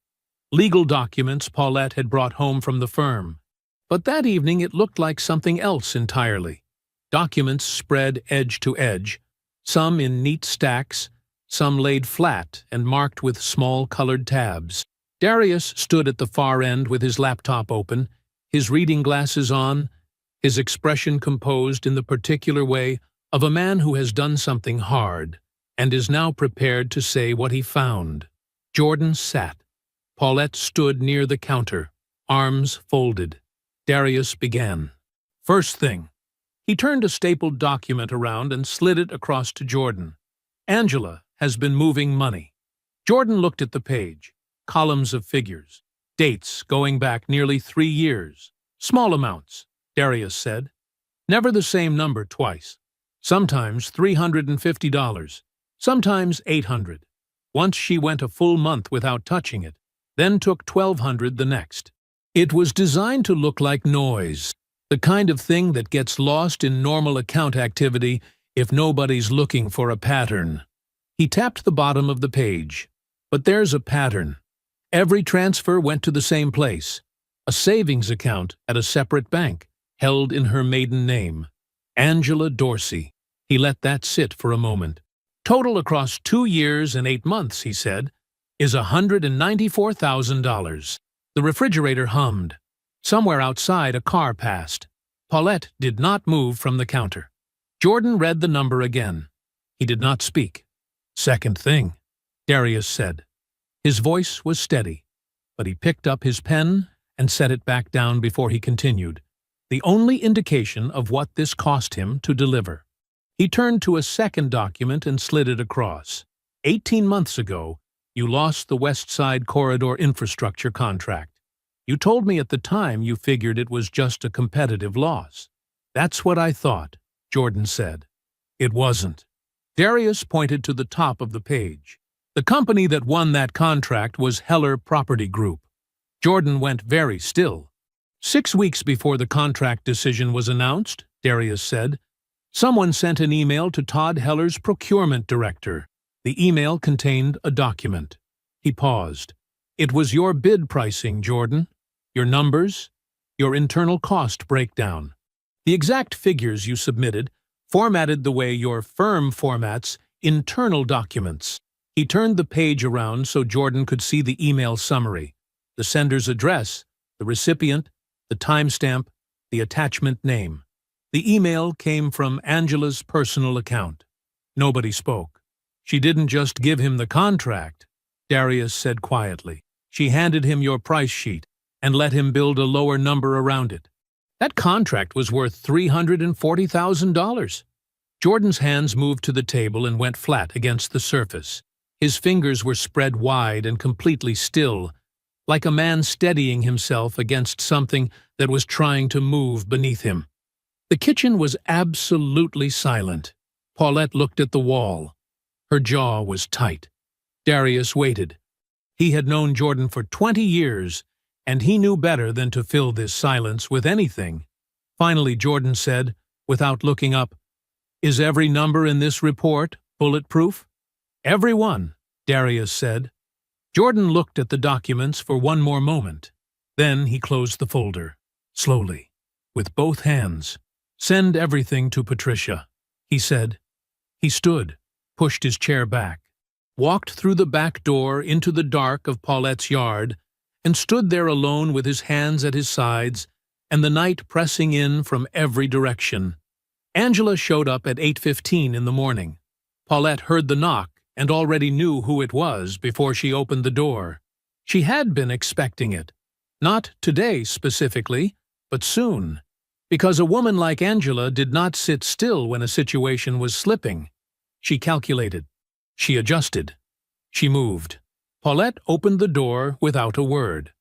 legal documents Paulette had brought home from the firm. But that evening it looked like something else entirely. Documents spread edge to edge, some in neat stacks, some laid flat and marked with small colored tabs. Darius stood at the far end with his laptop open, his reading glasses on, his expression composed in the particular way of a man who has done something hard and is now prepared to say what he found. Jordan sat. Paulette stood near the counter, arms folded. Darius began. "First thing." He turned a stapled document around and slid it across to Jordan. "Angela has been moving money." Jordan looked at the page. Columns of figures. Dates going back nearly 3 years. "Small amounts," Darius said. "Never the same number twice. Sometimes $350, sometimes $800. Once she went a full month without touching it, then took $1,200 the next. It was designed to look like noise, the kind of thing that gets lost in normal account activity if nobody's looking for a pattern." He tapped the bottom of the page. "But there's a pattern. Every transfer went to the same place, a savings account at a separate bank, held in her maiden name, Angela Dorsey." He let that sit for a moment. "Total across 2 years and 8 months," he said, "is $194,000. The refrigerator hummed. Somewhere outside a car passed. Paulette did not move from the counter. Jordan read the number again. He did not speak. "Second thing," Darius said. His voice was steady, but he picked up his pen and set it back down before he continued, the only indication of what this cost him to deliver. He turned to a second document and slid it across. 18 months ago, you lost the West Side Corridor infrastructure contract. You told me at the time you figured it was just a competitive loss. "That's what I thought," Jordan said. "It wasn't." Darius pointed to the top of the page. The company that won that contract was Heller Property Group. Jordan went very still. "6 weeks before the contract decision was announced," Darius said, "someone sent an email to Todd Heller's procurement director. The email contained a document." He paused. "It was your bid pricing, Jordan. Your numbers, your internal cost breakdown. The exact figures you submitted, formatted the way your firm formats internal documents." He turned the page around so Jordan could see the email summary, the sender's address, the recipient, the timestamp, the attachment name. The email came from Angela's personal account. Nobody spoke. "She didn't just give him the contract," Darius said quietly. "She handed him your price sheet and let him build a lower number around it. That contract was worth $340,000. Jordan's hands moved to the table and went flat against the surface. His fingers were spread wide and completely still, like a man steadying himself against something that was trying to move beneath him. The kitchen was absolutely silent. Paulette looked at the wall. Her jaw was tight. Darius waited. He had known Jordan for 20 years, and he knew better than to fill this silence with anything. Finally, Jordan said, without looking up, "Is every number in this report bulletproof?" "Every one," Darius said. Jordan looked at the documents for one more moment. Then he closed the folder, slowly, with both hands. "Send everything to Patricia," he said. He stood, pushed his chair back, walked through the back door into the dark of Paulette's yard, and stood there alone with his hands at his sides and the night pressing in from every direction. Angela showed up at 8:15 in the morning. Paulette heard the knock and already knew who it was before she opened the door. She had been expecting it. Not today specifically, but soon. Because a woman like Angela did not sit still when a situation was slipping. She calculated. She adjusted. She moved. Paulette opened the door without a word.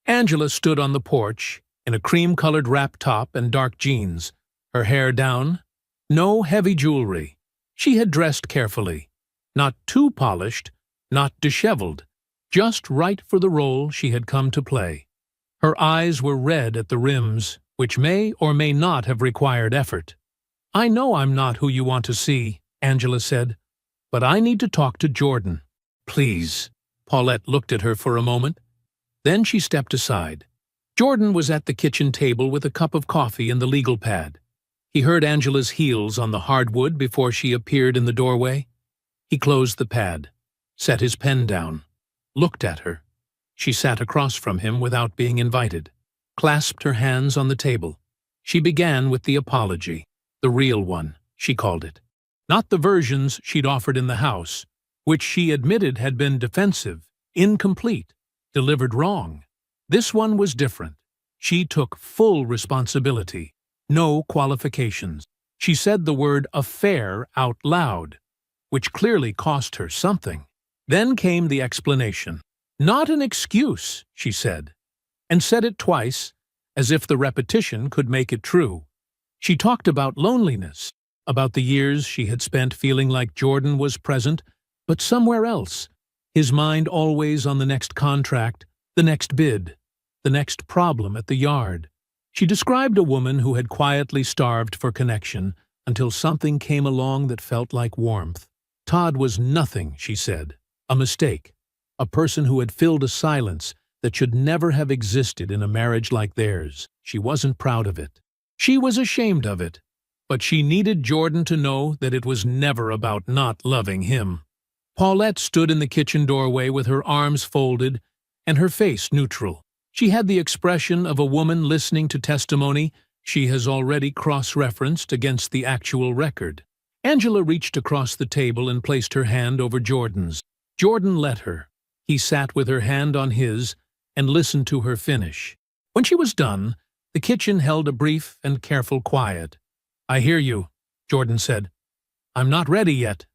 Angela stood on the porch, in a cream-colored wrap top and dark jeans, her hair down. No heavy jewelry. She had dressed carefully. Not too polished, not disheveled, just right for the role she had come to play. Her eyes were red at the rims, which may or may not have required effort. "I know I'm not who you want to see," Angela said, "but I need to talk to Jordan." "Please." Paulette looked at her for a moment. Then she stepped aside. Jordan was at the kitchen table with a cup of coffee and the legal pad. He heard Angela's heels on the hardwood before she appeared in the doorway. He closed the pad, set his pen down, looked at her. She sat across from him without being invited, clasped her hands on the table. She began with the apology, the real one, she called it. Not the versions she'd offered in the house, which she admitted had been defensive, incomplete, delivered wrong. This one was different. She took full responsibility, no qualifications. She said the word affair out loud, which clearly cost her something. Then came the explanation. Not an excuse, she said, and said it twice, as if the repetition could make it true. She talked about loneliness, about the years she had spent feeling like Jordan was present, but somewhere else, his mind always on the next contract, the next bid, the next problem at the yard. She described a woman who had quietly starved for connection until something came along that felt like warmth. Todd was nothing, she said, a mistake, a person who had filled a silence that should never have existed in a marriage like theirs. She wasn't proud of it. She was ashamed of it, but she needed Jordan to know that it was never about not loving him. Paulette stood in the kitchen doorway with her arms folded and her face neutral. She had the expression of a woman listening to testimony she has already cross-referenced against the actual record. Angela reached across the table and placed her hand over Jordan's. Jordan let her. He sat with her hand on his and listened to her finish. When she was done, the kitchen held a brief and careful quiet. "I hear you," Jordan said. "I'm not ready yet."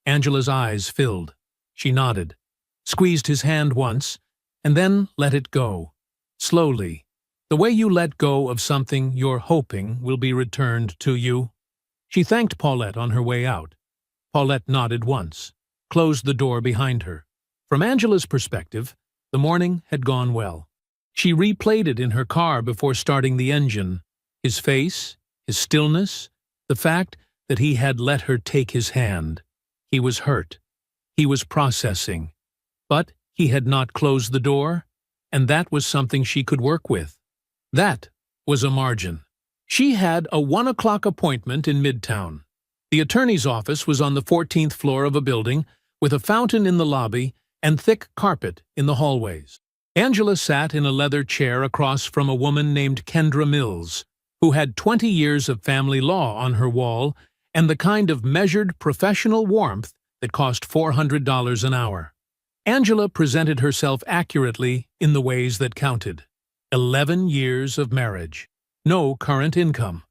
Angela's eyes filled. She nodded, squeezed his hand once, and then let it go. Slowly, The way you let go of something you're hoping will be returned to you. She thanked Paulette on her way out. Paulette nodded once, closed the door behind her. From Angela's perspective, the morning had gone well. She replayed it in her car before starting the engine. His face, his stillness, the fact that he had let her take his hand. He was hurt. He was processing. But he had not closed the door, and that was something she could work with. That was a margin. She had a 1 o'clock appointment in Midtown. The attorney's office was on the 14th floor of a building, with a fountain in the lobby and thick carpet in the hallways. Angela sat in a leather chair across from a woman named Kendra Mills, who had 20 years of family law on her wall and the kind of measured professional warmth that cost $400 an hour. Angela presented herself accurately in the ways that counted. 11 years of marriage. No current income.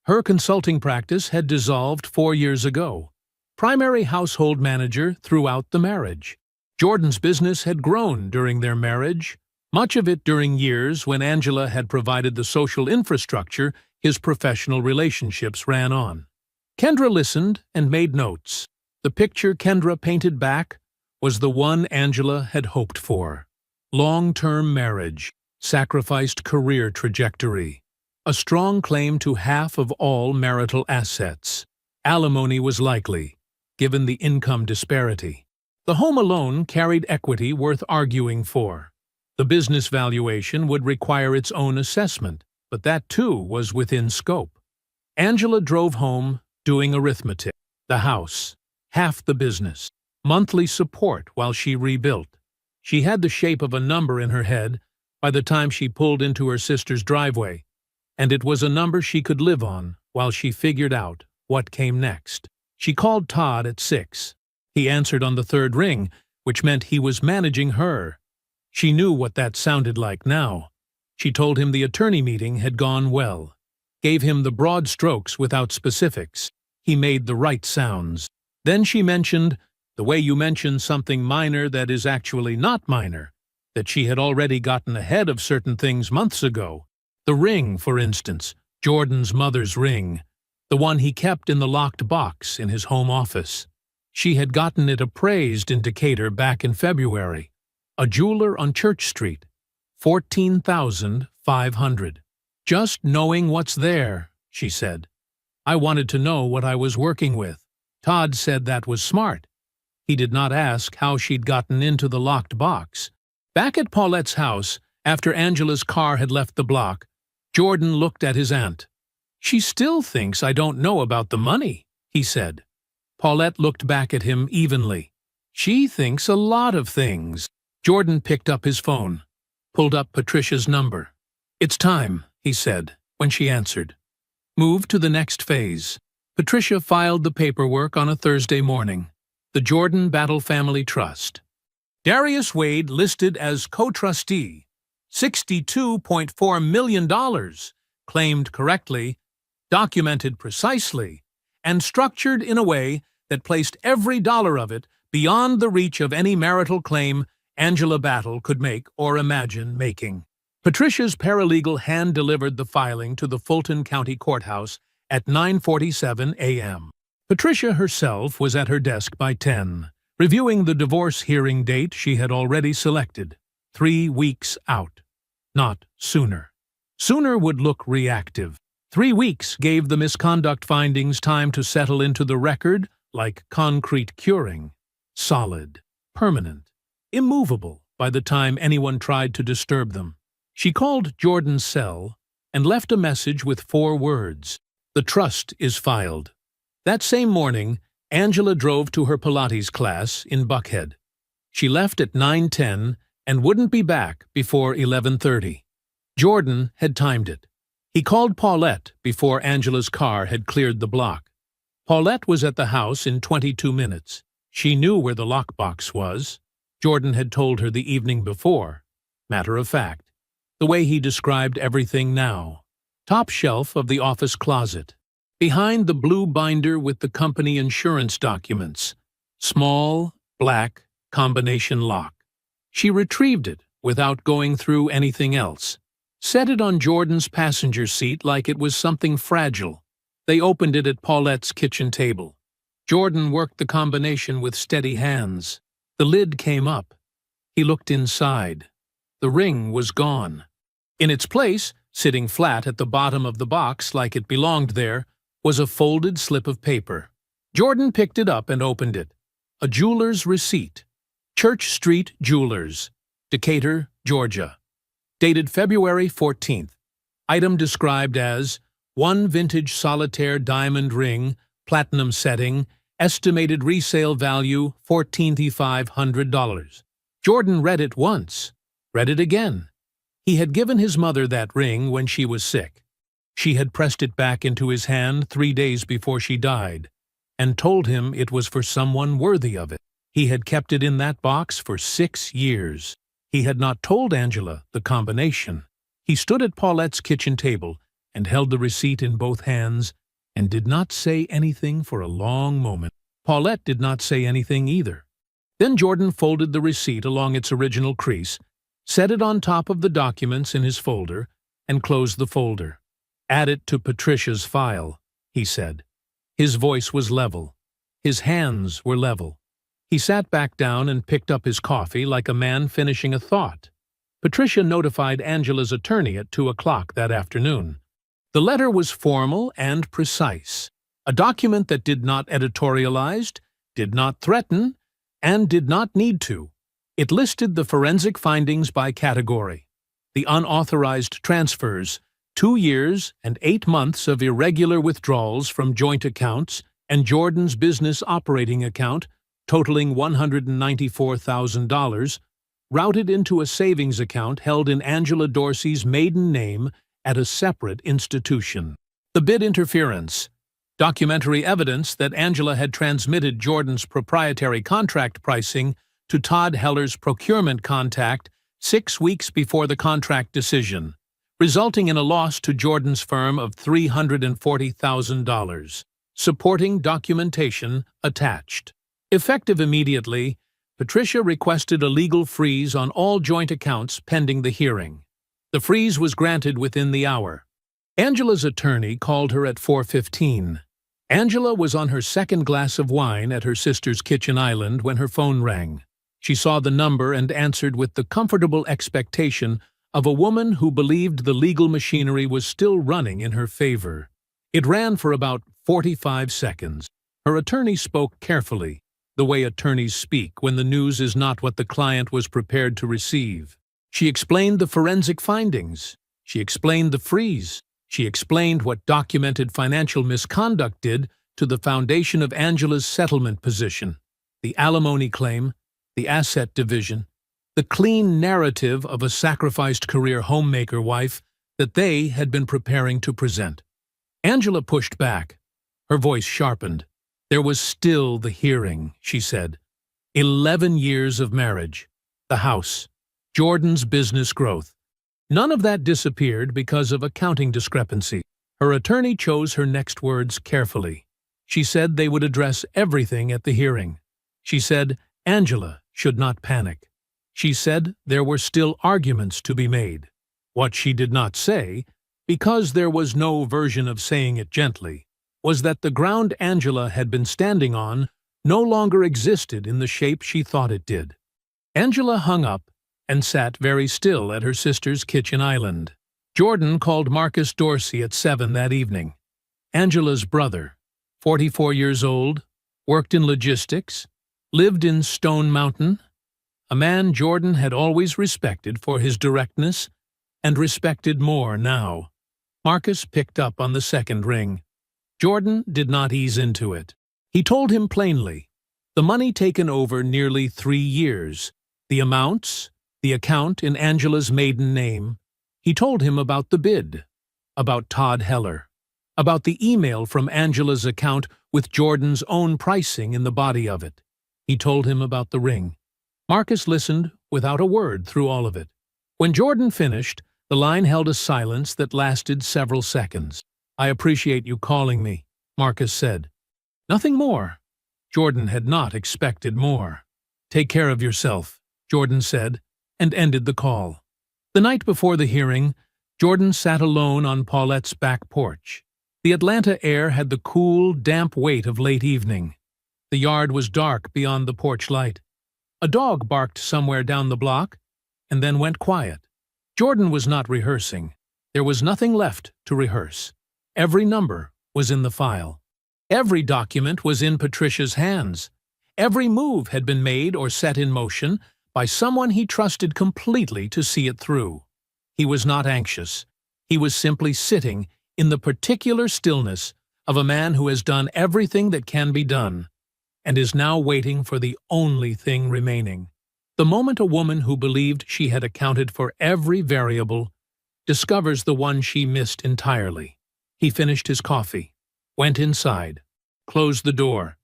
Her consulting practice had dissolved 4 years ago. Primary household manager throughout the marriage. Jordan's business had grown during their marriage, much of it during years when Angela had provided the social infrastructure his professional relationships ran on. Kendra listened and made notes. The picture Kendra painted back was the one Angela had hoped for. Long-term marriage, sacrificed career trajectory, a strong claim to half of all marital assets. Alimony was likely, given the income disparity. The home alone carried equity worth arguing for. The business valuation would require its own assessment, but that too was within scope. Angela drove home, doing arithmetic. The house, half the business, monthly support while she rebuilt. She had the shape of a number in her head by the time she pulled into her sister's driveway, and it was a number she could live on while she figured out what came next. She called Todd at 6. He answered on the third ring, which meant he was managing her. She knew what that sounded like now. She told him the attorney meeting had gone well, gave him the broad strokes without specifics. He made the right sounds. Then she mentioned, the way you mention something minor that is actually not minor, that she had already gotten ahead of certain things months ago. The ring, for instance, Jordan's mother's ring, the one he kept in the locked box in his home office. She had gotten it appraised in Decatur back in February. A jeweler on Church Street. $14,500. Just knowing what's there, she said. I wanted to know what I was working with. Todd said that was smart. He did not ask how she'd gotten into the locked box. Back at Paulette's house, after Angela's car had left the block, Jordan looked at his aunt. She still thinks I don't know about the money, he said. Paulette looked back at him evenly. She thinks a lot of things. Jordan picked up his phone, pulled up Patricia's number. It's time, he said, when she answered. Move to the next phase. Patricia filed the paperwork on a Thursday morning. The Jordan Battle Family Trust. Darius Wade listed as co-trustee. $62.4 million, claimed correctly, documented precisely, and structured in a way that placed every dollar of it beyond the reach of any marital claim Angela Battle could make or imagine making. Patricia's paralegal hand-delivered the filing to the Fulton County Courthouse at 9:47 a.m. Patricia herself was at her desk by 10, reviewing the divorce hearing date she had already selected, 3 weeks out. Not sooner. Sooner would look reactive. 3 weeks gave the misconduct findings time to settle into the record like concrete curing. Solid, permanent, immovable by the time anyone tried to disturb them. She called Jordan's cell and left a message with 4 words. The trust is filed. That same morning, Angela drove to her Pilates class in Buckhead. She left at 9:10 and wouldn't be back before 11:30. Jordan had timed it. He called Paulette before Angela's car had cleared the block. Paulette was at the house in 22 minutes. She knew where the lockbox was. Jordan had told her the evening before. Matter of fact. The way he described everything now. Top shelf of the office closet. Behind the blue binder with the company insurance documents. Small, black, combination lock. She retrieved it without going through anything else. set it on Jordan's passenger seat like it was something fragile. They opened it at Paulette's kitchen table. Jordan worked the combination with steady hands. The lid came up. He looked inside. The ring was gone. In its place, sitting flat at the bottom of the box like it belonged there, was a folded slip of paper. Jordan picked it up and opened it. A jeweler's receipt. Church Street Jewelers, Decatur, Georgia. Dated February 14th. Item described as 1 vintage solitaire diamond ring, platinum setting, estimated resale value $14,500. Jordan read it once, read it again. He had given his mother that ring when she was sick. She had pressed it back into his hand 3 days before she died, and told him it was for someone worthy of it. He had kept it in that box for 6 years. He had not told Angela the combination. He stood at Paulette's kitchen table and held the receipt in both hands and did not say anything for a long moment. Paulette did not say anything either. Then Jordan folded the receipt along its original crease, set it on top of the documents in his folder, and closed the folder. "Add it to Patricia's file," he said. His voice was level. His hands were level. He sat back down and picked up his coffee like a man finishing a thought. Patricia notified Angela's attorney at 2 o'clock that afternoon. The letter was formal and precise, a document that did not editorialize, did not threaten, and did not need to. It listed the forensic findings by category: the unauthorized transfers, 2 years and 8 months of irregular withdrawals from joint accounts and Jordan's business operating account, totaling $194,000, routed into a savings account held in Angela Dorsey's maiden name at a separate institution. The bid interference. Documentary evidence that Angela had transmitted Jordan's proprietary contract pricing to Todd Heller's procurement contact 6 weeks before the contract decision, resulting in a loss to Jordan's firm of $340,000. Supporting documentation attached. Effective immediately, Patricia requested a legal freeze on all joint accounts pending the hearing. The freeze was granted within the hour. Angela's attorney called her at 4:15. Angela was on her second glass of wine at her sister's kitchen island when her phone rang. She saw the number and answered with the comfortable expectation of a woman who believed the legal machinery was still running in her favor. It ran for about 45 seconds. Her attorney spoke carefully, the way attorneys speak when the news is not what the client was prepared to receive. She explained the forensic findings. She explained the freeze. She explained what documented financial misconduct did to the foundation of Angela's settlement position, the alimony claim, the asset division, the clean narrative of a sacrificed career homemaker wife that they had been preparing to present. Angela pushed back. Her voice sharpened. There was still the hearing, she said. 11 years of marriage. The house. Jordan's business growth. None of that disappeared because of accounting discrepancy. Her attorney chose her next words carefully. She said they would address everything at the hearing. She said Angela should not panic. She said there were still arguments to be made. What she did not say, because there was no version of saying it gently, was that the ground Angela had been standing on no longer existed in the shape she thought it did. Angela hung up and sat very still at her sister's kitchen island. Jordan called Marcus Dorsey at 7 that evening. Angela's brother, 44 years old, worked in logistics, lived in Stone Mountain, a man Jordan had always respected for his directness and respected more now. Marcus picked up on the second ring. Jordan did not ease into it. He told him plainly, the money taken over nearly 3 years, the amounts, the account in Angela's maiden name. He told him about the bid, about Todd Heller, about the email from Angela's account with Jordan's own pricing in the body of it. He told him about the ring. Marcus listened without a word through all of it. When Jordan finished, the line held a silence that lasted several seconds. "I appreciate you calling me," Marcus said. "Nothing more." Jordan had not expected more. "Take care of yourself," Jordan said, and ended the call. The night before the hearing, Jordan sat alone on Paulette's back porch. The Atlanta air had the cool, damp weight of late evening. The yard was dark beyond the porch light. A dog barked somewhere down the block, and then went quiet. Jordan was not rehearsing. There was nothing left to rehearse. Every number was in the file. Every document was in Patricia's hands. Every move had been made or set in motion by someone he trusted completely to see it through. He was not anxious. He was simply sitting in the particular stillness of a man who has done everything that can be done, and is now waiting for the only thing remaining. The moment a woman who believed she had accounted for every variable discovers the one she missed entirely. He finished his coffee, went inside, closed the door,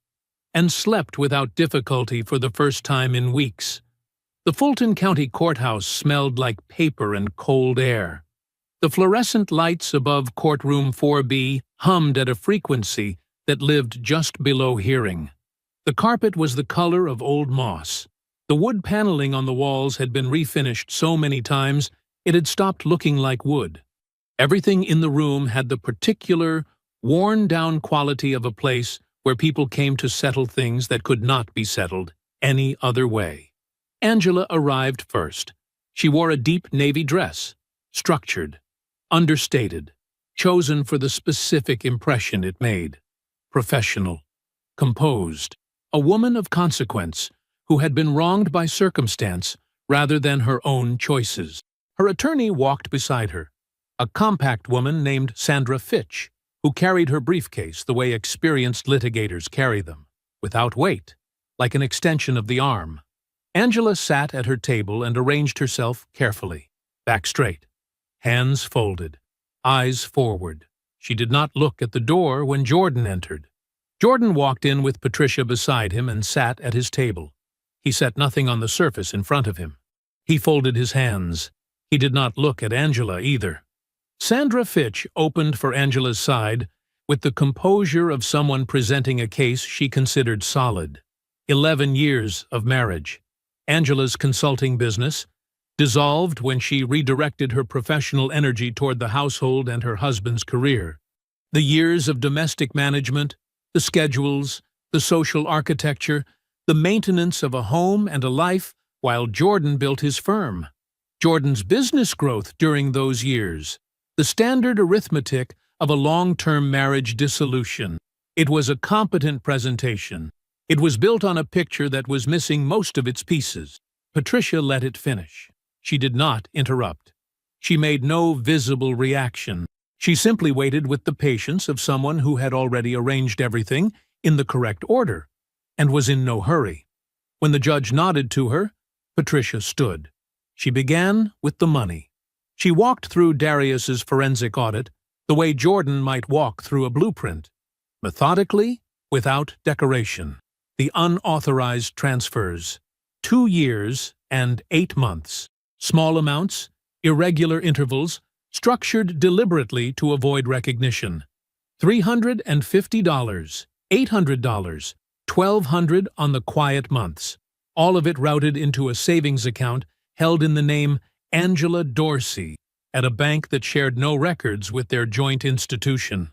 and slept without difficulty for the first time in weeks. The Fulton County Courthouse smelled like paper and cold air. The fluorescent lights above courtroom 4B hummed at a frequency that lived just below hearing. The carpet was the color of old moss. The wood paneling on the walls had been refinished so many times it had stopped looking like wood. Everything in the room had the particular, worn-down quality of a place where people came to settle things that could not be settled any other way. Angela arrived first. She wore a deep navy dress, structured, understated, chosen for the specific impression it made. Professional, composed, a woman of consequence who had been wronged by circumstance rather than her own choices. Her attorney walked beside her, a compact woman named Sandra Fitch, who carried her briefcase the way experienced litigators carry them, without weight, like an extension of the arm. Angela sat at her table and arranged herself carefully, back straight, hands folded, eyes forward. She did not look at the door when Jordan entered. Jordan walked in with Patricia beside him and sat at his table. He set nothing on the surface in front of him. He folded his hands. He did not look at Angela either. Sandra Fitch opened for Angela's side with the composure of someone presenting a case she considered solid. 11 years of marriage. Angela's consulting business dissolved when she redirected her professional energy toward the household and her husband's career. The years of domestic management, the schedules, the social architecture, the maintenance of a home and a life while Jordan built his firm. Jordan's business growth during those years. The standard arithmetic of a long-term marriage dissolution. It was a competent presentation. It was built on a picture that was missing most of its pieces. Patricia let it finish. She did not interrupt. She made no visible reaction. She simply waited with the patience of someone who had already arranged everything in the correct order and was in no hurry. When the judge nodded to her, Patricia stood. She began with the money. She walked through Darius's forensic audit the way Jordan might walk through a blueprint, methodically, without decoration. The unauthorized transfers, 2 years and 8 months, small amounts, irregular intervals, structured deliberately to avoid recognition. $350, $800, $1,200 on the quiet months, all of it routed into a savings account held in the name Angela Dorsey at a bank that shared no records with their joint institution.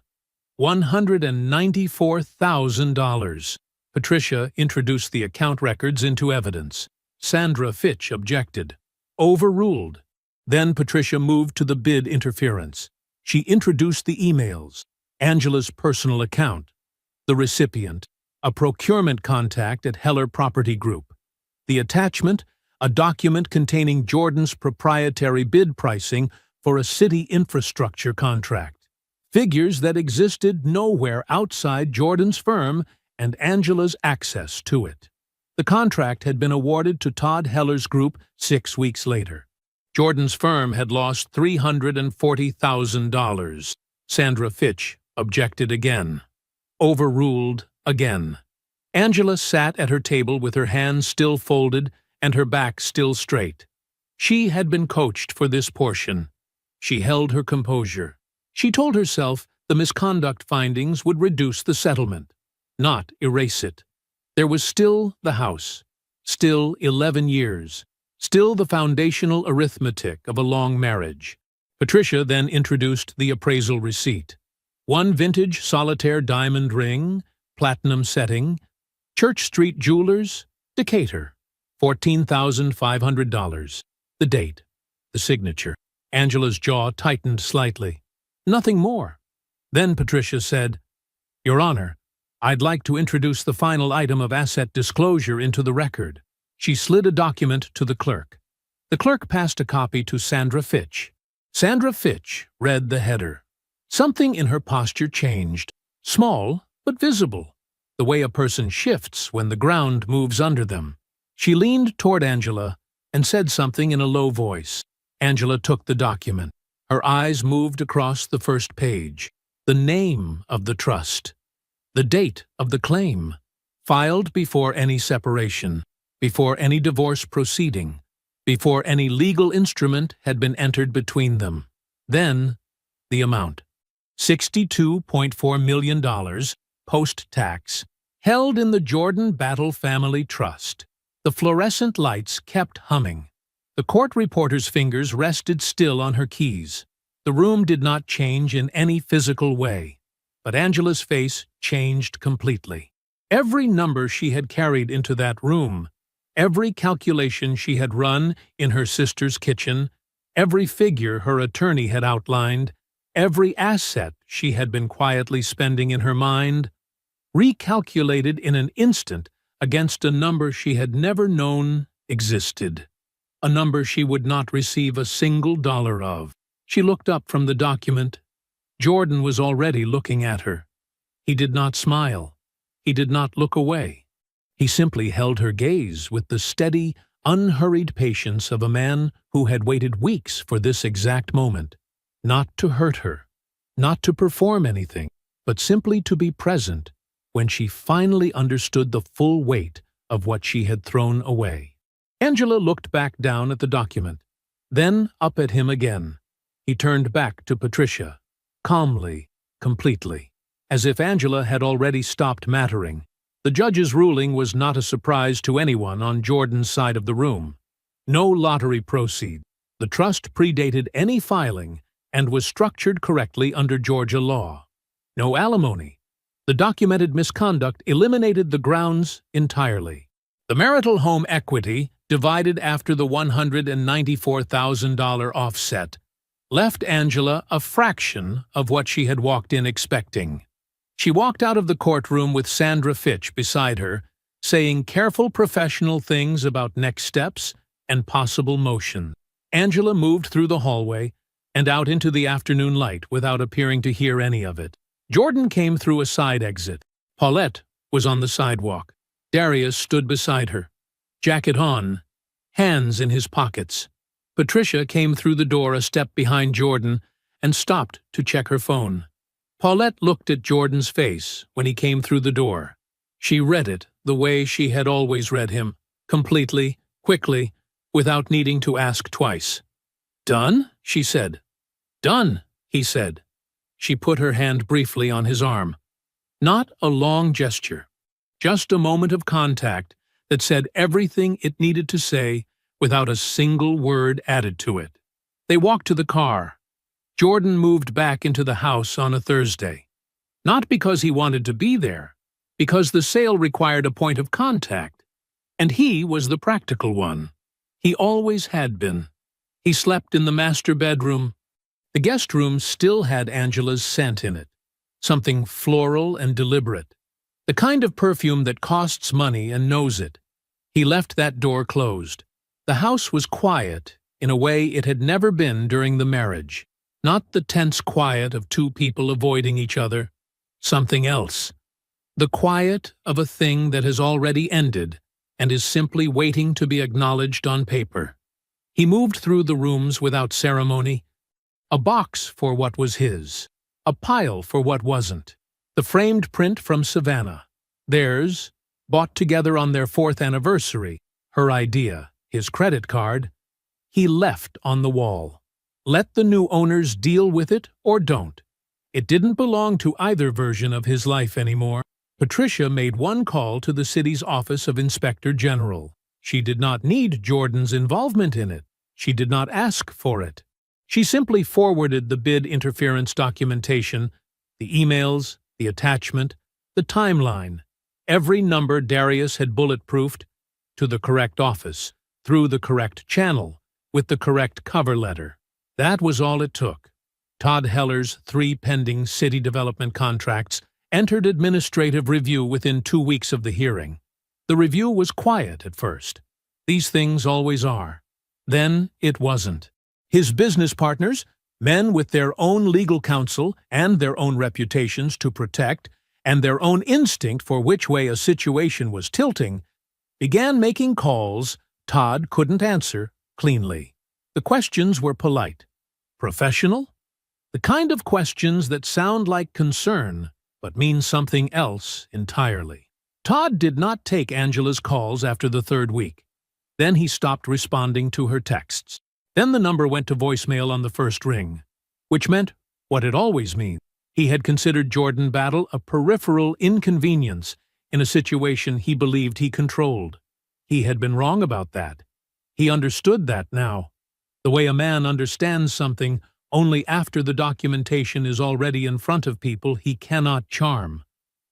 $194,000. Patricia introduced the account records into evidence. Sandra Fitch objected. Overruled. Then Patricia moved to the bid interference. She introduced the emails, Angela's personal account, the recipient, a procurement contact at Heller Property Group, the attachment, a document containing Jordan's proprietary bid pricing for a city infrastructure contract, figures that existed nowhere outside Jordan's firm and Angela's access to it. The contract had been awarded to Todd Heller's group 6 weeks later. Jordan's firm had lost $340,000. Sandra Fitch objected again. Overruled again. Angela sat at her table with her hands still folded and her back still straight. She had been coached for this portion. She held her composure. She told herself the misconduct findings would reduce the settlement, not erase it. There was still the house, still 11 years, still the foundational arithmetic of a long marriage. Patricia then introduced the appraisal receipt. One vintage solitaire diamond ring, platinum setting, Church Street Jewelers, Decatur, $14,500. The date, the signature. Angela's jaw tightened slightly. Nothing more. Then Patricia said, "Your Honor, I'd like to introduce the final item of asset disclosure into the record." She slid a document to the clerk. The clerk passed a copy to Sandra Fitch. Sandra Fitch read the header. Something in her posture changed, small but visible, the way a person shifts when the ground moves under them. She leaned toward Angela and said something in a low voice. Angela took the document. Her eyes moved across the first page. The name of the trust. The date of the claim. Filed before any separation, before any divorce proceeding, before any legal instrument had been entered between them. Then, the amount. $62.4 million, post-tax, held in the Jordan Battle Family Trust. The fluorescent lights kept humming. The court reporter's fingers rested still on her keys. The room did not change in any physical way, but Angela's face changed completely. Every number she had carried into that room, every calculation she had run in her sister's kitchen, every figure her attorney had outlined, every asset she had been quietly spending in her mind, recalculated in an instant against a number she had never known existed, a number she would not receive a single dollar of. She looked up from the document. Jordan was already looking at her. He did not smile. He did not look away. He simply held her gaze with the steady, unhurried patience of a man who had waited weeks for this exact moment, not to hurt her, not to perform anything, but simply to be present when she finally understood the full weight of what she had thrown away. Angela looked back down at the document, then up at him again. He turned back to Patricia, calmly, completely, as if Angela had already stopped mattering. The judge's ruling was not a surprise to anyone on Jordan's side of the room. No lottery proceeds. The trust predated any filing and was structured correctly under Georgia law. No alimony. The documented misconduct eliminated the grounds entirely. The marital home equity, divided after the $194,000 offset, left Angela a fraction of what she had walked in expecting. She walked out of the courtroom with Sandra Fitch beside her, saying careful professional things about next steps and possible motion. Angela moved through the hallway and out into the afternoon light without appearing to hear any of it. Jordan came through a side exit. Paulette was on the sidewalk. Darius stood beside her, jacket on, hands in his pockets. Patricia came through the door a step behind Jordan and stopped to check her phone. Paulette looked at Jordan's face when he came through the door. She read it the way she had always read him, completely, quickly, without needing to ask twice. "Done?" she said. "Done," he said. She put her hand briefly on his arm. Not a long gesture, just a moment of contact that said everything it needed to say without a single word added to it. They walked to the car. Jordan moved back into the house on a Thursday. Not because he wanted to be there, because the sale required a point of contact, and he was the practical one. He always had been. He slept in the master bedroom. The guest room still had Angela's scent in it, something floral and deliberate, the kind of perfume that costs money and knows it. He left that door closed. The house was quiet in a way it had never been during the marriage. Not the tense quiet of two people avoiding each other. Something else. The quiet of a thing that has already ended and is simply waiting to be acknowledged on paper. He moved through the rooms without ceremony. A box for what was his. A pile for what wasn't. The framed print from Savannah. Theirs, bought together on their 4th anniversary. Her idea. His credit card. He left on the wall. Let the new owners deal with it or don't. It didn't belong to either version of his life anymore. Patricia made one call to the city's Office of Inspector General. She did not need Jordan's involvement in it. She did not ask for it. She simply forwarded the bid interference documentation, the emails, the attachment, the timeline, every number Darius had bulletproofed, to the correct office, through the correct channel, with the correct cover letter. That was all it took. Todd Heller's 3 pending city development contracts entered administrative review within 2 weeks of the hearing. The review was quiet at first. These things always are. Then it wasn't. His business partners, men with their own legal counsel and their own reputations to protect, and their own instinct for which way a situation was tilting, began making calls Todd couldn't answer cleanly. The questions were polite, professional, the kind of questions that sound like concern but mean something else entirely. Todd did not take Angela's calls after the 3rd week. Then he stopped responding to her texts. Then the number went to voicemail on the first ring, which meant what it always means. He had considered Jordan Battle a peripheral inconvenience in a situation he believed he controlled. He had been wrong about that. He understood that now, the way a man understands something only after the documentation is already in front of people he cannot charm.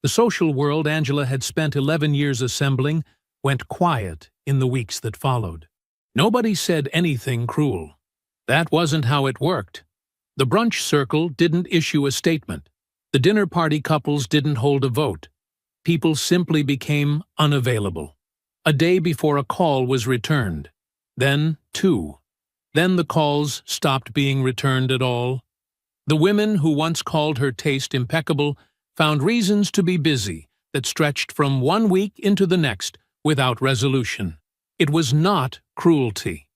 The social world Angela had spent 11 years assembling went quiet in the weeks that followed. Nobody said anything cruel. That wasn't how it worked. The brunch circle didn't issue a statement. The dinner party couples didn't hold a vote. People simply became unavailable. A day before a call was returned. Then 2. Then the calls stopped being returned at all. The women who once called her taste impeccable found reasons to be busy that stretched from 1 week into the next without resolution. It was not cruelty.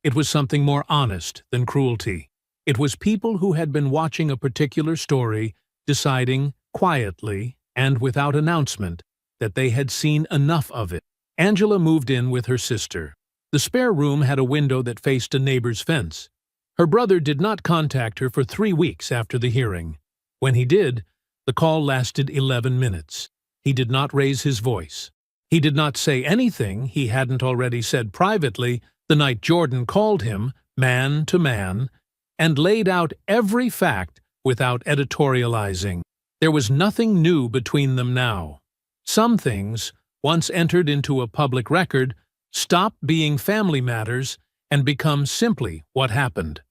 It was something more honest than cruelty. It was people who had been watching a particular story deciding, quietly and without announcement, that they had seen enough of it. Angela moved in with her sister. The spare room had a window that faced a neighbor's fence. Her brother did not contact her for 3 weeks after the hearing. When he did, the call lasted 11 minutes. He did not raise his voice. He did not say anything he hadn't already said privately the night Jordan called him, man to man, and laid out every fact without editorializing. There was nothing new between them now. Some things, once entered into a public record, stop being family matters and become simply what happened.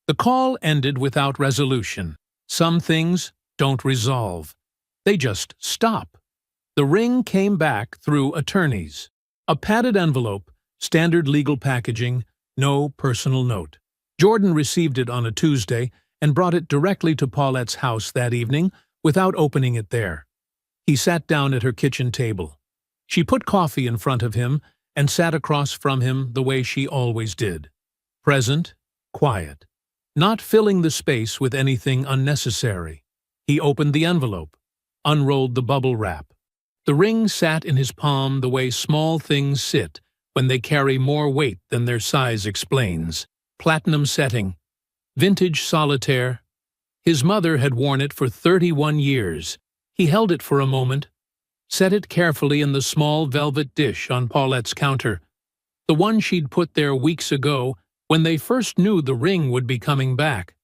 The call ended without resolution. Some things don't resolve. They just stop. The ring came back through attorneys. A padded envelope, standard legal packaging, no personal note. Jordan received it on a Tuesday and brought it directly to Paulette's house that evening without opening it there. He sat down at her kitchen table. She put coffee in front of him and sat across from him the way she always did. Present, quiet, not filling the space with anything unnecessary. He opened the envelope, unrolled the bubble wrap. The ring sat in his palm the way small things sit when they carry more weight than their size explains. Platinum setting, vintage solitaire. His mother had worn it for 31 years. He held it for a moment, set it carefully in the small velvet dish on Paulette's counter, the one she'd put there weeks ago when they first knew the ring would be coming back.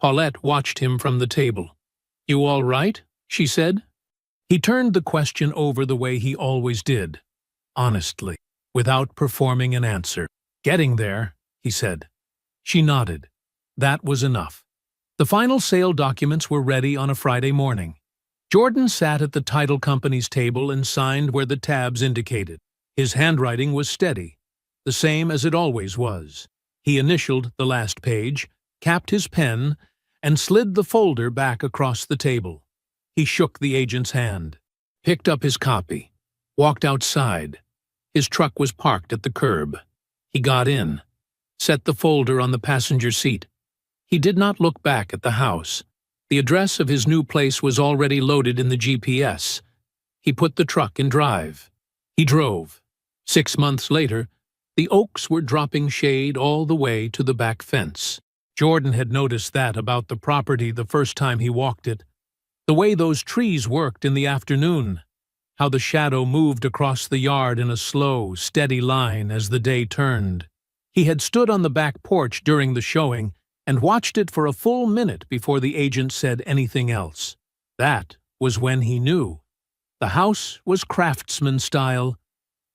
Paulette watched him from the table. "You all right?" she said. He turned the question over the way he always did, honestly, without performing an answer. "Getting there," he said. She nodded. That was enough. The final sale documents were ready on a Friday morning. Jordan sat at the title company's table and signed where the tabs indicated. His handwriting was steady, the same as it always was. He initialed the last page, capped his pen, and slid the folder back across the table. He shook the agent's hand, picked up his copy, walked outside. His truck was parked at the curb. He got in, set the folder on the passenger seat. He did not look back at the house. The address of his new place was already loaded in the GPS. He put the truck in drive. He drove. 6 months later, the oaks were dropping shade all the way to the back fence. Jordan had noticed that about the property the first time he walked it. The way those trees worked in the afternoon. How the shadow moved across the yard in a slow, steady line as the day turned. He had stood on the back porch during the showing and watched it for a full minute before the agent said anything else. That was when he knew. The house was craftsman style,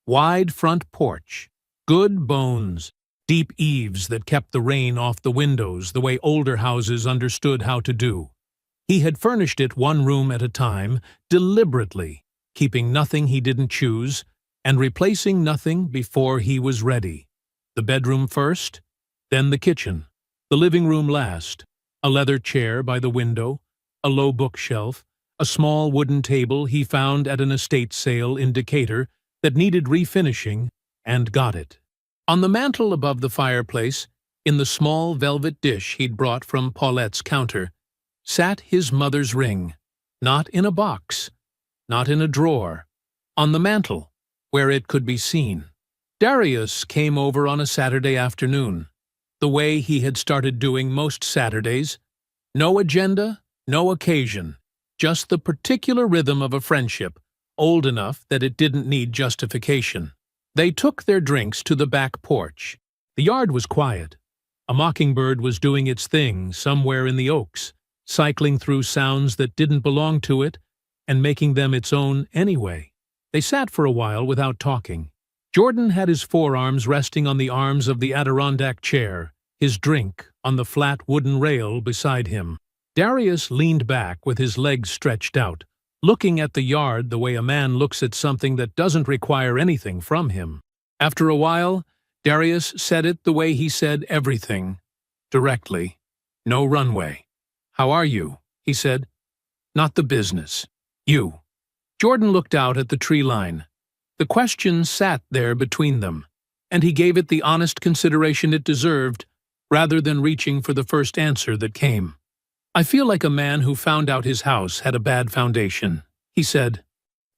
wide front porch, good bones, deep eaves that kept the rain off the windows the way older houses understood how to do. He had furnished it one room at a time, deliberately, keeping nothing he didn't choose, and replacing nothing before he was ready. The bedroom first, then the kitchen, the living room last, a leather chair by the window, a low bookshelf, a small wooden table he found at an estate sale in Decatur that needed refinishing, and got it. On the mantel above the fireplace, in the small velvet dish he'd brought from Paulette's counter, sat his mother's ring, not in a box, not in a drawer, on the mantel, where it could be seen. Darius came over on a Saturday afternoon, the way he had started doing most Saturdays. No agenda, no occasion, just the particular rhythm of a friendship, old enough that it didn't need justification. They took their drinks to the back porch. The yard was quiet. A mockingbird was doing its thing somewhere in the oaks, cycling through sounds that didn't belong to it and making them its own anyway. They sat for a while without talking. Jordan had his forearms resting on the arms of the Adirondack chair, his drink on the flat wooden rail beside him. Darius leaned back with his legs stretched out, looking at the yard the way a man looks at something that doesn't require anything from him. After a while, Darius said it the way he said everything, directly. No runway. "How are you?" he said. "Not the business. You." Jordan looked out at the tree line. The question sat there between them, and he gave it the honest consideration it deserved, rather than reaching for the first answer that came. "I feel like a man who found out his house had a bad foundation," he said,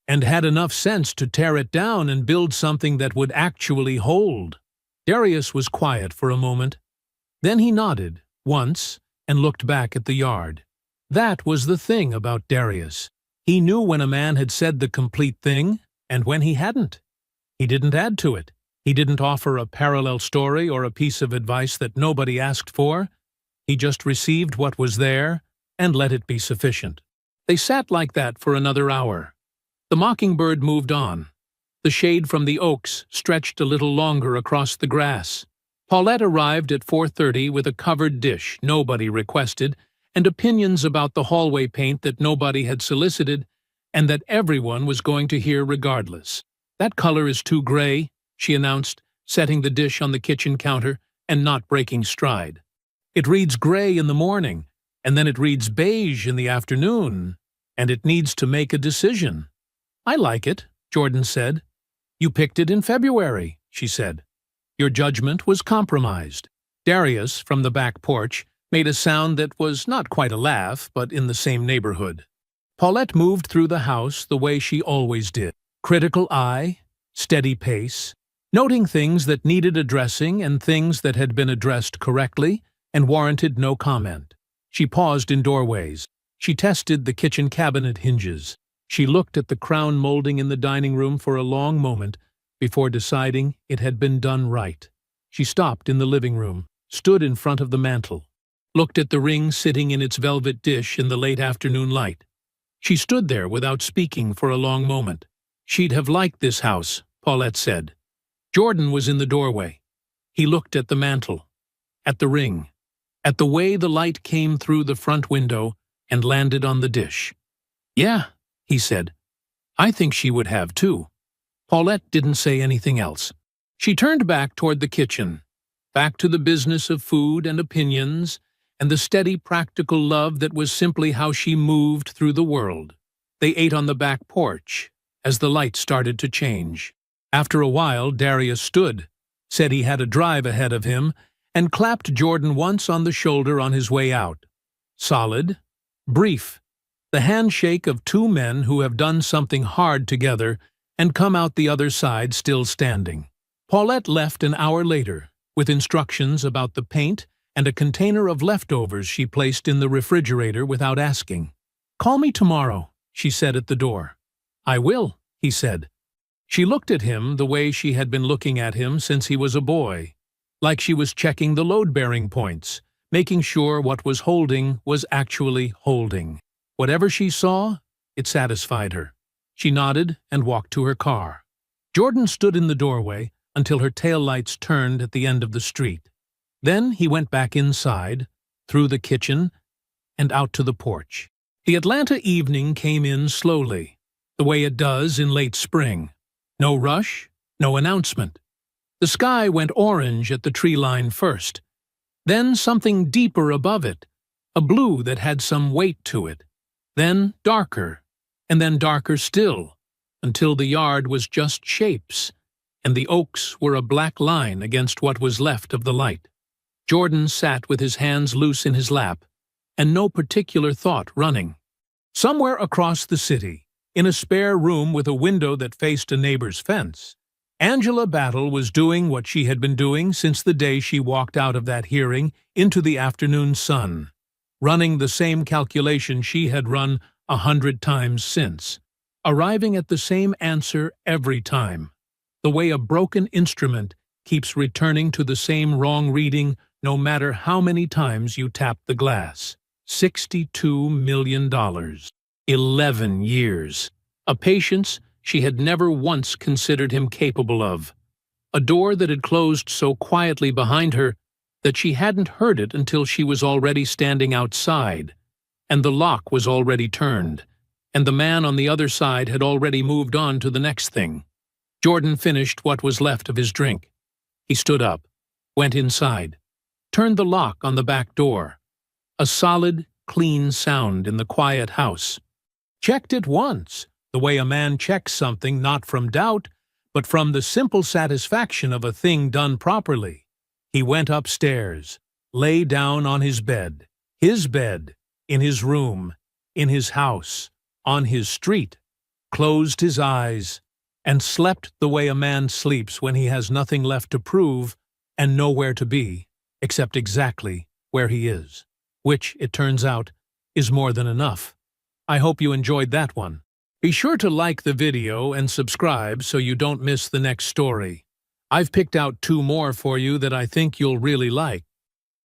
"and had enough sense to tear it down and build something that would actually hold." Darius was quiet for a moment. Then he nodded, once, and looked back at the yard. That was the thing about Darius. He knew when a man had said the complete thing, and when he hadn't. He didn't add to it. He didn't offer a parallel story or a piece of advice that nobody asked for. He just received what was there and let it be sufficient. They sat like that for another hour. The mockingbird moved on. The shade from the oaks stretched a little longer across the grass. Paulette arrived at 4:30 with a covered dish nobody requested and opinions about the hallway paint that nobody had solicited and that everyone was going to hear regardless. "That color is too gray," she announced, setting the dish on the kitchen counter and not breaking stride. "It reads gray in the morning, and then it reads beige in the afternoon, and it needs to make a decision." "I like it," Jordan said. "You picked it in February," she said. "Your judgment was compromised." Darius, from the back porch, made a sound that was not quite a laugh, but in the same neighborhood. Paulette moved through the house the way she always did. Critical eye, steady pace, noting things that needed addressing and things that had been addressed correctly and warranted no comment. She paused in doorways. She tested the kitchen cabinet hinges. She looked at the crown molding in the dining room for a long moment before deciding it had been done right. She stopped in the living room, stood in front of the mantel, looked at the ring sitting in its velvet dish in the late afternoon light. She stood there without speaking for a long moment. She'd have liked this house, Paulette said. Jordan was in the doorway. He looked at the mantel, at the ring, at the way the light came through the front window and landed on the dish. "Yeah," he said. "I think she would have too." Paulette didn't say anything else. She turned back toward the kitchen, back to the business of food and opinions, and the steady practical love that was simply how she moved through the world. They ate on the back porch, as the light started to change. After a while, Darius stood, said he had a drive ahead of him, and clapped Jordan once on the shoulder on his way out. Solid, brief, the handshake of two men who have done something hard together and come out the other side still standing. Paulette left an hour later, with instructions about the paint and a container of leftovers she placed in the refrigerator without asking. "Call me tomorrow," she said at the door. "I will," he said. She looked at him the way she had been looking at him since he was a boy, like she was checking the load-bearing points, making sure what was holding was actually holding. Whatever she saw, it satisfied her. She nodded and walked to her car. Jordan stood in the doorway until her taillights turned at the end of the street. Then he went back inside, through the kitchen, and out to the porch. The Atlanta evening came in slowly, the way it does in late spring. No rush, no announcement. The sky went orange at the tree line first, then something deeper above it, a blue that had some weight to it, then darker, and then darker still, until the yard was just shapes, and the oaks were a black line against what was left of the light. Jordan sat with his hands loose in his lap, and no particular thought running. Somewhere across the city, in a spare room with a window that faced a neighbor's fence, Angela Battle was doing what she had been doing since the day she walked out of that hearing into the afternoon sun, running the same calculation she had run 100 times since, arriving at the same answer every time, the way a broken instrument keeps returning to the same wrong reading no matter how many times you tap the glass. $62 million. 11 years. A patience she had never once considered him capable of. A door that had closed so quietly behind her that she hadn't heard it until she was already standing outside, and the lock was already turned, and the man on the other side had already moved on to the next thing. Jordan finished what was left of his drink. He stood up, went inside, turned the lock on the back door. A solid, clean sound in the quiet house. Checked it once, the way a man checks something not from doubt, but from the simple satisfaction of a thing done properly. He went upstairs, lay down on his bed, in his room, in his house, on his street, closed his eyes, and slept the way a man sleeps when he has nothing left to prove and nowhere to be, except exactly where he is, which, it turns out, is more than enough. I hope you enjoyed that one. Be sure to like the video and subscribe so you don't miss the next story. I've picked out 2 more for you that I think you'll really like.